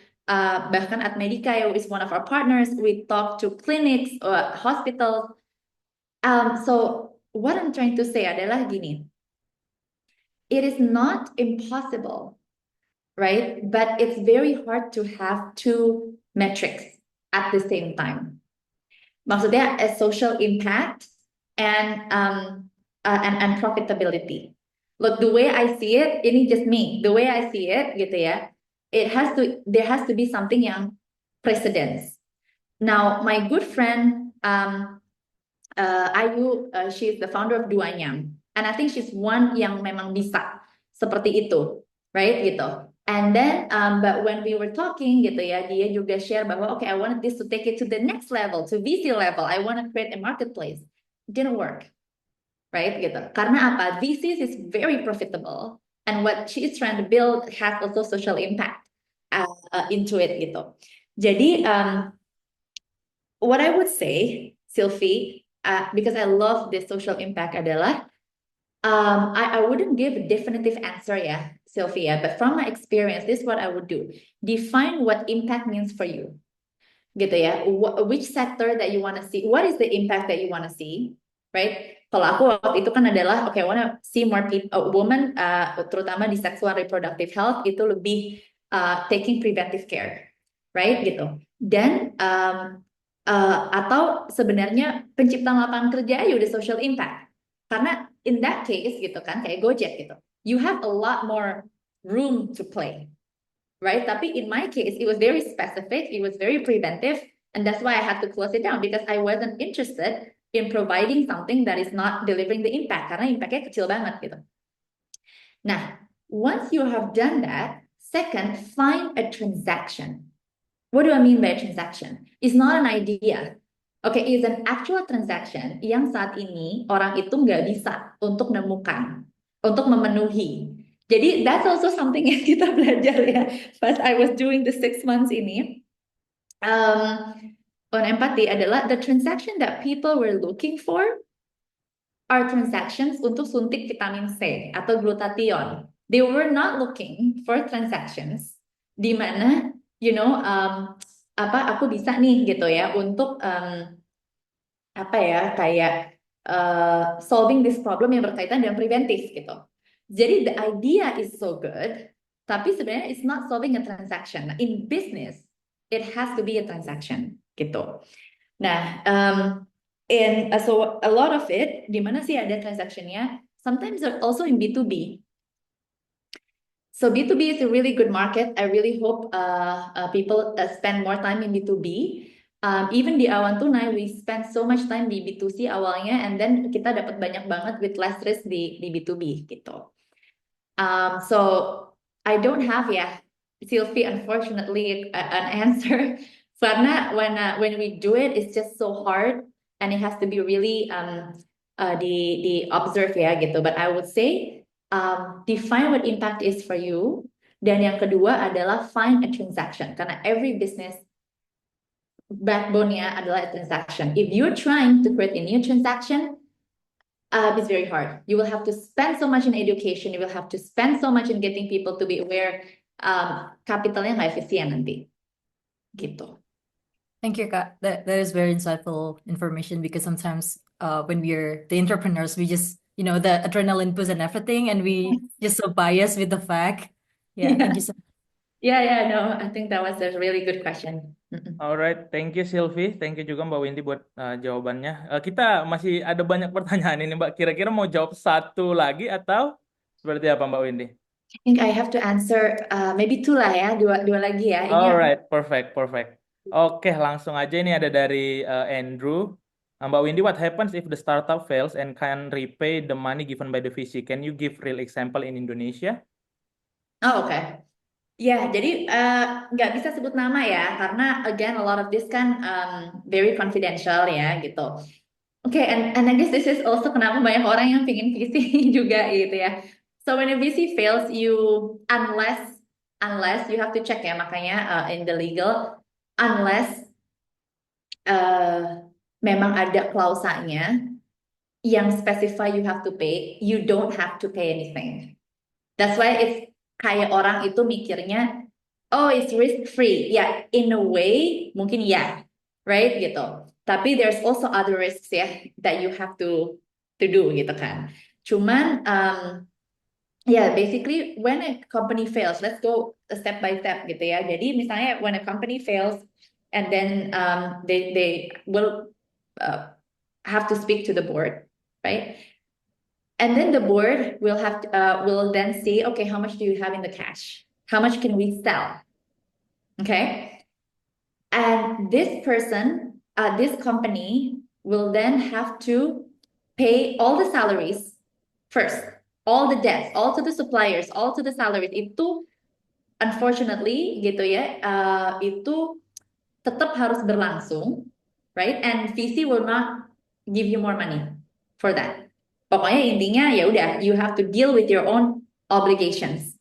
bahkan Admedica is one of our partners, we talk to clinics, hospitals. So what I'm trying to say adalah gini, it is not impossible, right? But it's very hard to have two metrics at the same time. Maksudnya a social impact and profitability. Look, the way I see it, ini just me. The way I see it, gitu ya, there has to be something yang precedence. Now, my good friend Ayu, she's the founder of Duanyam, and I think she's one yang memang bisa seperti itu, right? Gitu. And then, but when we were talking, gitu ya, dia juga share bahwa, okay, I wanted this to take it to the next level, to VC level. I want to create a marketplace. It didn't work, right? Gitu. Karena apa? VCs is very profitable, and what she is trying to build has also social impact into it, gitu. Jadi, what I would say, Sylvie, because I love the social impact adalah, I wouldn't give a definitive answer ya, Sylvia, but from my experience, this is what I would do. Define what impact means for you. Gitu ya, which sector that you want to see, what is the impact that you want to see, right? Kalau aku waktu itu kan adalah, okay, I want to see more people, women, terutama di sexual reproductive health, itu lebih taking preventive care, right? Gitu. Dan, atau sebenarnya penciptaan lapangan kerja aja udah social impact. Karena in that case gitu kan, kayak Gojek gitu, you have a lot more room to play, right? Tapi in my case, it was very specific, it was very preventive, and that's why I had to close it down, because I wasn't interested in providing something that is not delivering the impact, karena impactnya kecil banget gitu. Nah, once you have done that, second, find a transaction. What do I mean by a transaction? It's not an idea. Okay, it's an actual transaction yang saat ini orang itu nggak bisa untuk menemukan, untuk memenuhi. Jadi that's also something yang kita belajar ya pas I was doing the 6 months ini. On empathy adalah the transaction that people were looking for are transactions untuk suntik vitamin C atau glutathione. They were not looking for transactions di mana, you know, aku bisa nih gitu ya untuk kayak solving this problem yang berkaitan dengan preventif gitu. Jadi the idea is so good, tapi sebenarnya it's not solving a transaction. In business, it has to be a transaction gitu. Nah, so a lot of it, di mana sih ada transactionnya? Sometimes also in B2B. So B2B is a really good market. I really hope people spend more time in B2B. Even di Awan Tunai, we spend so much time di B2C awalnya, and then kita dapat banyak banget with less risk di B2B gitu. So I don't have Sylvie, unfortunately, an answer. Karena when we do it, it's just so hard, and it has to be really di observe ya gitu. But I would say define what impact is for you. Dan yang kedua adalah find a transaction, karena every business backbone-nya adalah a transaction. If you're trying to create a new transaction, it's very hard. You will have to spend so much in education. You will have to spend so much in getting people to be aware. Capitalnya nggak efisien nanti, gitu. Thank you, Kak. That is very insightful information because sometimes when we're the entrepreneurs, we just, the adrenaline boost and everything, and we just so biased with the fact. Yeah, thank you so much. No, I think that was a really good question. Alright, thank you Sylvie, thank you juga Mbak Windy buat jawabannya. Kita masih ada banyak pertanyaan ini Mbak. Kira-kira mau jawab satu lagi atau seperti apa Mbak Windy? I think I have to answer maybe two lah ya, dua lagi ya. Ini Alright, perfect. Oke, langsung aja ini ada dari Andrew. Mbak Windy, what happens if the startup fails and can repay the money given by the VC? Can you give real example in Indonesia? oke. Ya, jadi nggak bisa sebut nama ya, karena again a lot of this kan very confidential ya gitu. Oke, and I guess this is also kenapa banyak orang yang pingin VC juga gitu ya. So when a VC fails, unless you have to check ya, makanya in the legal, unless memang ada klausanya yang specify you have to pay, you don't have to pay anything. That's why it's kayak orang itu mikirnya, oh it's risk free. Ya, in a way mungkin ya, right gitu. Tapi there's also other risks ya that you have to do gitu kan. Cuman basically when a company fails, let's go step by step gitu ya. Jadi misalnya when a company fails and then they will have to speak to the board, right? And then the board will then see, okay, how much do you have in the cash? How much can we sell? Okay. And this person, this company will then have to pay all the salaries first, all the debts, all to the suppliers, all to the salaries. Itu unfortunately gitu ya, itu tetap harus berlangsung, right? And VC will not give you more money for that. Pokoknya intinya ya udah, you have to deal with your own obligations.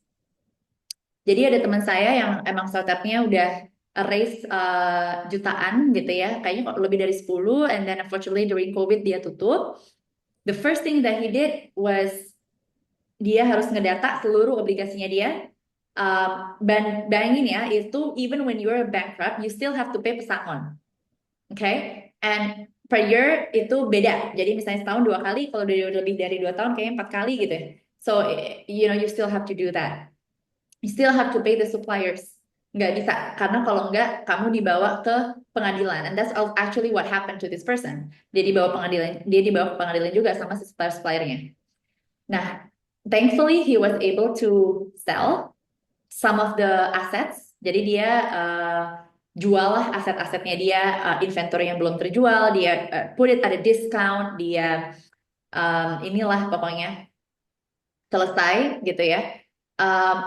Jadi ada teman saya yang emang startupnya udah raise jutaan gitu ya, kayaknya lebih dari 10, and then unfortunately during COVID dia tutup. The first thing that he did was dia harus ngedata seluruh obligasinya dia. Bayangin ya, itu even when you're bankrupt, you still have to pay pesangon. Okay? And per year itu beda. Jadi misalnya setahun 2 kali, kalau udah lebih dari 2 tahun kayaknya 4 kali gitu ya. So, you still have to do that. You still have to pay the suppliers. Nggak bisa, karena kalau nggak, kamu dibawa ke pengadilan. And that's actually what happened to this person. Dia dibawa ke pengadilan juga sama si supplier-suppliernya. Nah, thankfully he was able to sell some of the assets. Jadi dia jual lah aset-asetnya dia, inventory yang belum terjual, dia put it at a discount, dia inilah pokoknya selesai gitu ya.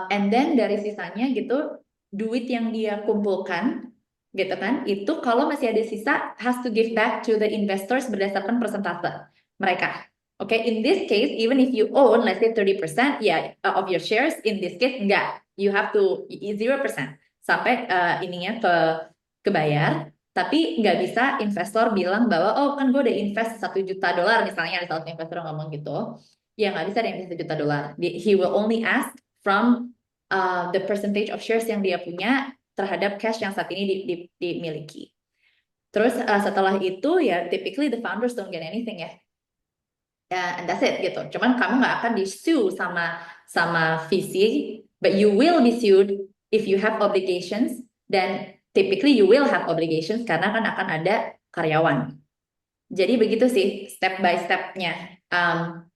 And then dari sisanya gitu, duit yang dia kumpulkan gitu kan, itu kalau masih ada sisa has to give back to the investors berdasarkan persentase mereka. Okay, in this case, even if you own, let's say 30% of your shares, in this case enggak, you have to 0% sampai ininya kebayar. Tapi nggak bisa investor bilang bahwa oh kan gue udah invest $1 juta misalnya, ada salah satu investor ngomong gitu, ya nggak bisa ada invest $1 juta. He will only ask from the percentage of shares yang dia punya terhadap cash yang saat ini dimiliki. Terus setelah itu ya typically the founders don't get anything ya. And that's it gitu. Cuman kamu nggak akan di-sue sama VC, but you will be sued if you have obligations. Dan typically you will have obligations karena kan akan ada karyawan. Jadi begitu sih step by stepnya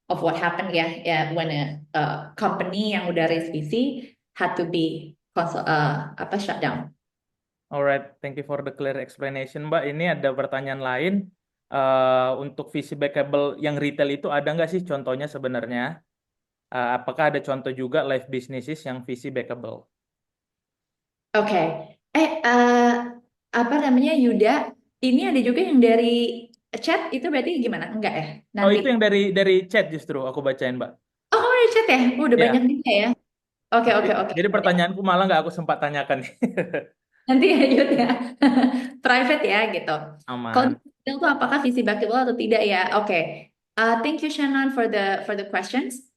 of what happened ya when a company yang udah raise VC had to be shut down. Alright, thank you for the clear explanation, Mbak. Ini ada pertanyaan lain. Untuk VC backable yang retail itu ada nggak sih contohnya sebenarnya? Apakah ada contoh juga live businesses yang VC backable? Oke. Apa namanya Yuda? Ini ada juga yang dari chat, itu berarti gimana? Enggak ya? Oh, Nanti. itu yang dari chat justru aku bacain, Mbak. Oh, kamu dari chat ya? Udah Ya. banyak juga ya. Oke. Jadi pertanyaanku malah nggak aku sempat tanyakan. Nanti ya Yud ya. Private ya gitu. Aman. Kalau detail tuh apakah VC backable atau tidak ya? Oke. Thank you Shannon for the questions.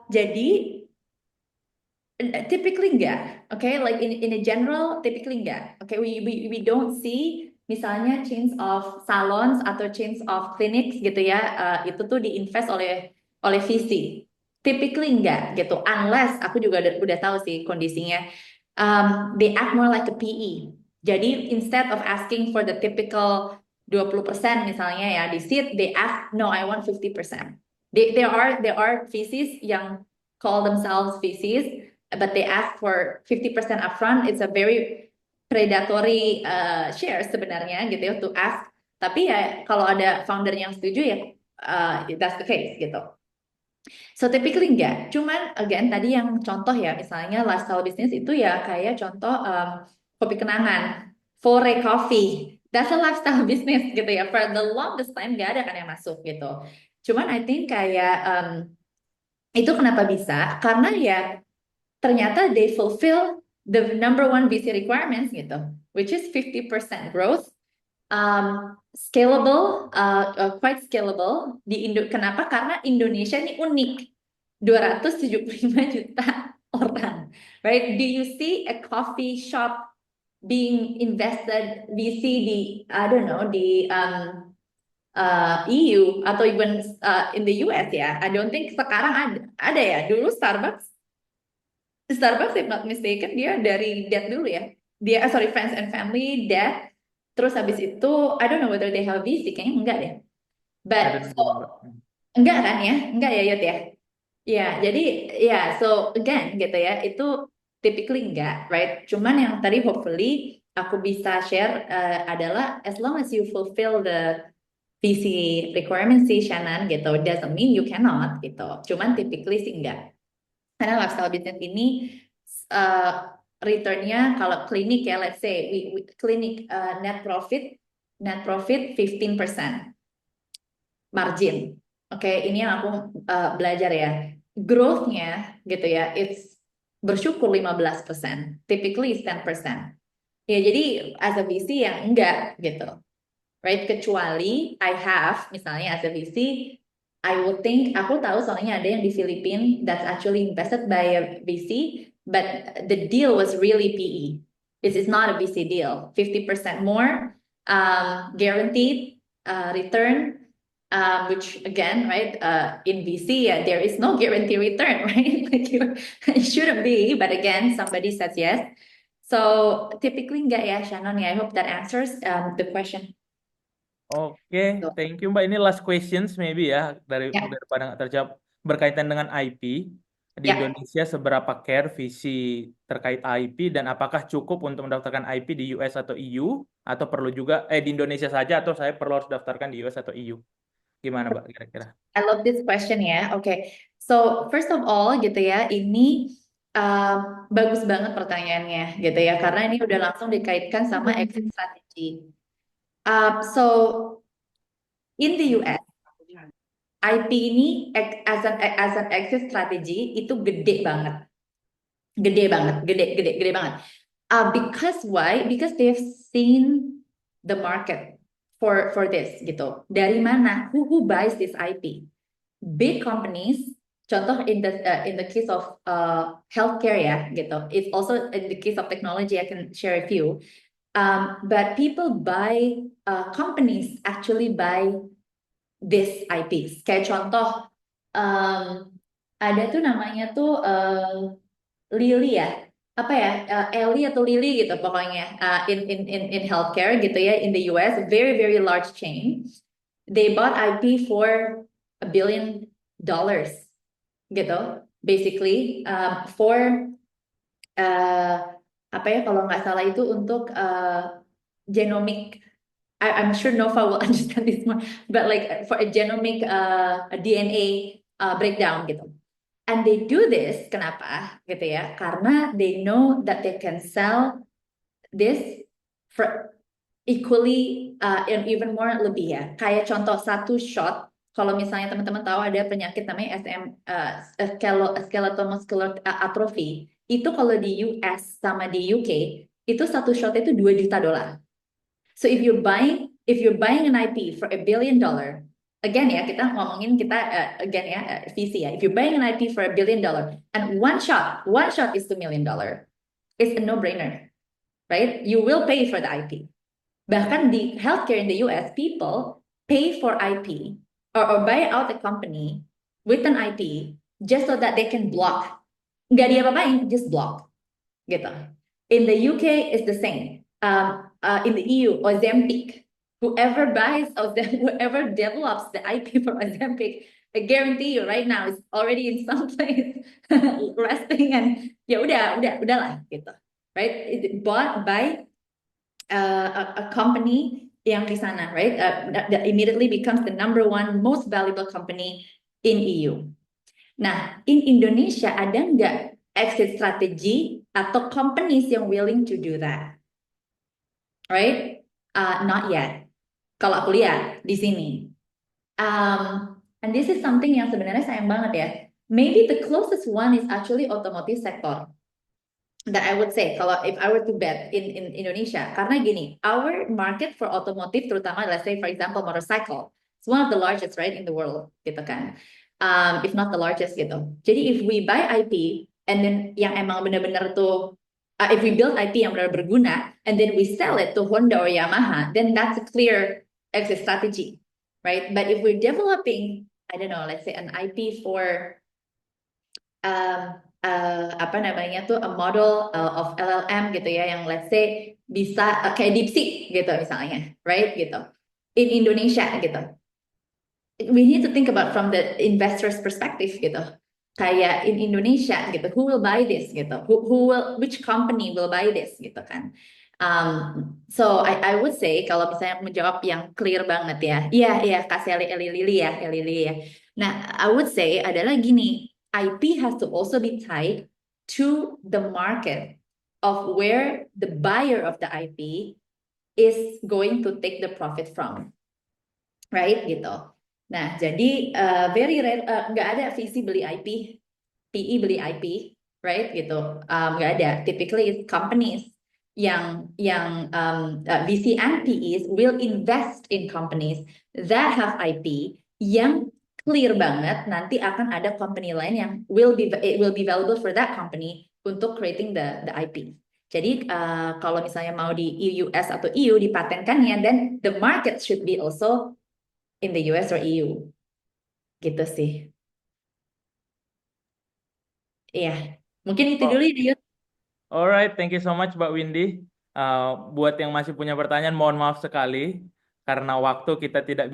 Jadi Typically enggak, okay? Like in a general, typically enggak. Okay, we don't see misalnya chains of salons atau chains of clinics gitu ya, itu tuh diinvest oleh VC. Typically enggak gitu, unless aku juga udah tahu sih kondisinya. They act more like a PE. Jadi instead of asking for the typical 20% misalnya ya di seed, they ask, no, I want 50%. There are VCs yang call themselves VCs, but they ask for 50% upfront. It's a very predatory share sebenarnya gitu ya to ask. Tapi ya kalau ada founder yang setuju ya that's the case gitu. So typically enggak. Cuman again tadi yang contoh ya misalnya lifestyle business itu ya kayak contoh kopi kenangan, Fore Coffee. That's a lifestyle business gitu ya. For the longest time nggak ada kan yang masuk gitu. Cuman I think kayak itu kenapa bisa? Karena ya ternyata they fulfill the number one VC requirements gitu, which is 50% growth, scalable, quite scalable di Kenapa? Karena Indonesia ini unik, 275 juta orang, right? Do you see a coffee shop being invested VC di, I don't know, di EU atau even in the US ya? I don't think sekarang ada ya. Dulu Starbucks, if not mistaken, dia dari debt dulu ya. Dia, sorry, friends and family, debt. Terus habis itu, I don't know whether they have VC, kayaknya enggak deh. But, Ada so, juga. enggak kan ya? Enggak ya, Yot ya? Ya, jadi, ya, so again, gitu ya, itu typically enggak, right? Cuman yang tadi hopefully aku bisa share adalah as long as you fulfill the VC requirements sih, Shannon, gitu, doesn't mean you cannot, gitu. Cuman typically sih enggak. Karena lifestyle business ini returnnya kalau klinik ya, let's say klinik net profit 15% margin. Oke, ini yang aku belajar ya. Growth-nya gitu ya, it's bersyukur 15%. Typically it's 10%. Ya, jadi as a VC yang enggak gitu. Right? Kecuali I have misalnya as a VC, I would think, aku tahu soalnya ada yang di Filipina that's actually invested by a VC, but the deal was really PE. This is not a VC deal. 50% more guaranteed return, which again, right, in VC, there is no guarantee return, right? Like it shouldn't be, but again, somebody says yes. So typically enggak ya, Shannon ya. I hope that answers the question. Oke, thank you Mbak. Ini last questions maybe ya Ya. daripada nggak terjawab berkaitan dengan IP di Ya. Indonesia, seberapa care visi terkait IP dan apakah cukup untuk mendaftarkan IP di US atau EU atau perlu juga di Indonesia saja atau saya perlu harus daftarkan di US atau EU? Gimana Mbak kira-kira? I love this question ya. Oke, so first of all gitu ya, ini bagus banget pertanyaannya gitu ya, karena ini udah langsung dikaitkan sama exit strategy. So in the US, IP ini as an exit strategy itu gede banget, gede banget. Because why? Because they've seen the market for this gitu. Dari mana? Who buys this IP? Big companies. Contoh in the case of healthcare ya gitu. It's also in the case of technology. I can share a few. But people buy companies actually buy this IPs. Kayak contoh ada tuh namanya tuh Lilly ya. Apa ya, Ellie atau Lilly gitu pokoknya in healthcare gitu ya, in the US, very large chain. They bought IP for $1 billion gitu, basically for apa ya kalau nggak salah itu untuk genomic. I'm sure Nova will understand this more, but like for a genomic a DNA breakdown gitu. And they do this, kenapa gitu ya? Karena they know that they can sell this for equally and even more lebih ya. Kayak contoh satu shot, kalau misalnya teman-teman tahu ada penyakit namanya skeletal muscular atrophy, itu kalau di US sama di UK, itu satu shot itu $2 juta. So if you're buying an IP for $1 billion, again ya, kita ngomongin again ya, VC ya. If you're buying an IP for $1 billion and one shot is $2 million, it's a no-brainer, right? You will pay for the IP. Bahkan di healthcare in the US, people pay for IP or buy out a company with an IP just so that they can block. Nggak diapa-apain, just block gitu. In the UK it's the same. In the EU, Ozempic, whoever buys whoever develops the IP for Ozempic, I guarantee you right now it's already in some place resting and ya udahlah gitu, right? It bought by a company yang di sana, right? That immediately becomes the number one most valuable company in EU. Nah, in Indonesia ada nggak exit strategy atau companies yang willing to do that, right? Not yet. Kalau aku lihat di sini, and this is something yang sebenarnya sayang banget ya. Maybe the closest one is actually automotive sector. That I would say, kalau if I were to bet in Indonesia, karena gini, our market for automotive, terutama let's say for example motorcycle, it's one of the largest, right, in the world, gitu kan. If not the largest gitu. Jadi if we buy IP and then yang emang benar-benar tuh, if we build IP yang benar berguna and then we sell it to Honda or Yamaha, then that's a clear exit strategy, right? But if we're developing, I don't know, let's say an IP for apa namanya tuh a model of LLM gitu ya, yang let's say bisa kayak DeepSeek gitu misalnya, right gitu. In Indonesia gitu. We need to think about from the investor's perspective gitu. Kayak in Indonesia gitu, who will buy this gitu? Which company will buy this gitu kan? So I would say kalau misalnya menjawab yang clear banget ya, iya kasih Eli Lili ya. Nah, I would say adalah gini, IP has to also be tied to the market of where the buyer of the IP is going to take the profit from, right gitu. Nah, jadi very rare, nggak ada VC beli IP, PE beli IP, right gitu, nggak ada. Typically it's companies yang VC and PEs will invest in companies that have IP yang clear banget nanti akan ada company lain yang it will be valuable for that company untuk creating the IP. Jadi kalau misalnya mau di US atau EU dipatenkannya, then the market should be also in the US or EU. Gitu sih. Iya. Mungkin itu Oh, dulu ya, Yud. alright, thank you so much Mbak Windy. Buat yang masih punya pertanyaan, mohon maaf sekali karena waktu kita tidak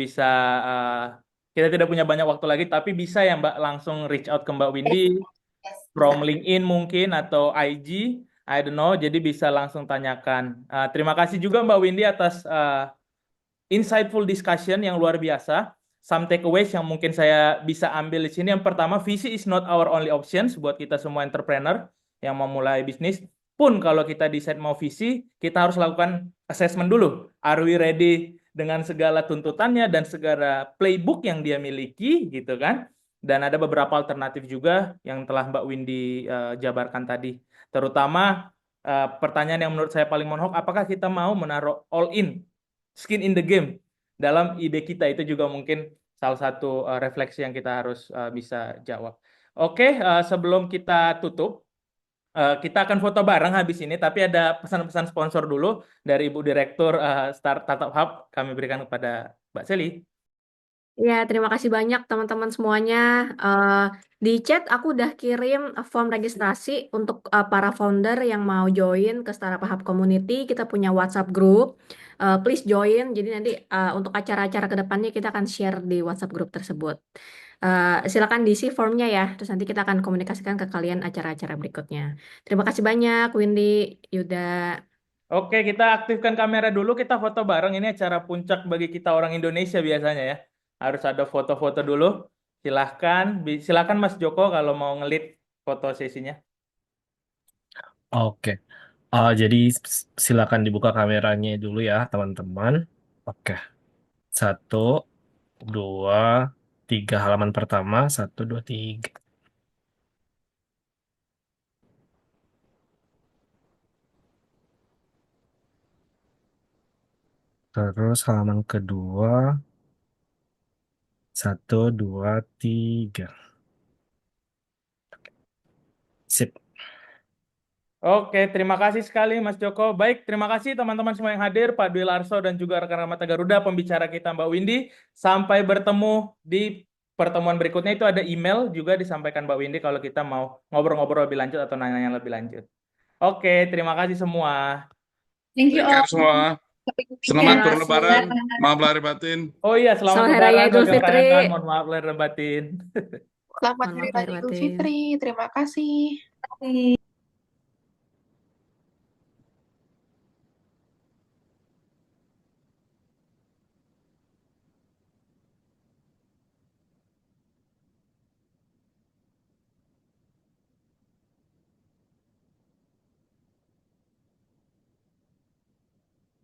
punya banyak waktu lagi, tapi bisa ya Mbak langsung reach out ke Mbak Windy Yes, from bisa. LinkedIn mungkin atau IG, I don't know. Jadi bisa langsung tanyakan. Terima kasih juga Mbak Windy atas insightful discussion yang luar biasa. Some takeaways yang mungkin saya bisa ambil di sini. Yang pertama, VC is not our only options buat kita semua entrepreneur yang mau mulai bisnis. Pun kalau kita decide mau VC, kita harus lakukan assessment dulu. Are we ready dengan segala tuntutannya dan segala playbook yang dia miliki, gitu kan? Dan ada beberapa alternatif juga yang telah Mbak Windy jabarkan tadi. Terutama pertanyaan yang menurut saya paling monhok, apakah kita mau menaruh all in skin in the game dalam ide kita? Itu juga mungkin salah satu refleksi yang kita harus bisa jawab. Oke, sebelum kita tutup, kita akan foto bareng habis ini, tapi ada pesan-pesan sponsor dulu dari Ibu Direktur Startup Hub kami berikan kepada Mbak Seli. Ya, terima kasih banyak teman-teman semuanya. Di chat aku udah kirim form registrasi untuk para founder yang mau join ke Startup Hub Community. Kita punya WhatsApp group. Please join. Jadi nanti untuk acara-acara kedepannya kita akan share di WhatsApp group tersebut. Silakan diisi formnya ya. Terus nanti kita akan komunikasikan ke kalian acara-acara berikutnya. Terima kasih banyak, Windy, Yuda. Oke, kita aktifkan kamera dulu, kita foto bareng. Ini acara puncak bagi kita orang Indonesia biasanya ya. Harus ada foto-foto dulu. Silahkan Mas Joko kalau mau ngelit foto sesinya. Oke, jadi silakan dibuka kameranya dulu ya, teman-teman. Oke, 1, 2, 3 halaman pertama, 1, 2, 3. Terus halaman kedua, 1, 2, 3. Sip. Oke, terima kasih sekali Mas Joko. Baik, terima kasih teman-teman semua yang hadir, Pak Dwi Larso dan juga rekan-rekan Mata Garuda, pembicara kita Mbak Windy. Sampai bertemu di pertemuan berikutnya. Itu ada email juga disampaikan Mbak Windy kalau kita mau ngobrol-ngobrol lebih lanjut atau nanya-nanya lebih lanjut. Oke, terima kasih semua. Thank you Take all. care semua. Happy Selamat weekend. berlebaran. Selamat. Maaf lahir batin. Oh iya, selamat Selamat Hari Raya Lebaran Idul bagi yang Fitri. merayakan. Mohon maaf lahir dan batin. Selamat Mohon Hari maaf lahir Raya Idul batin. Fitri. Terima kasih. Terima kasih.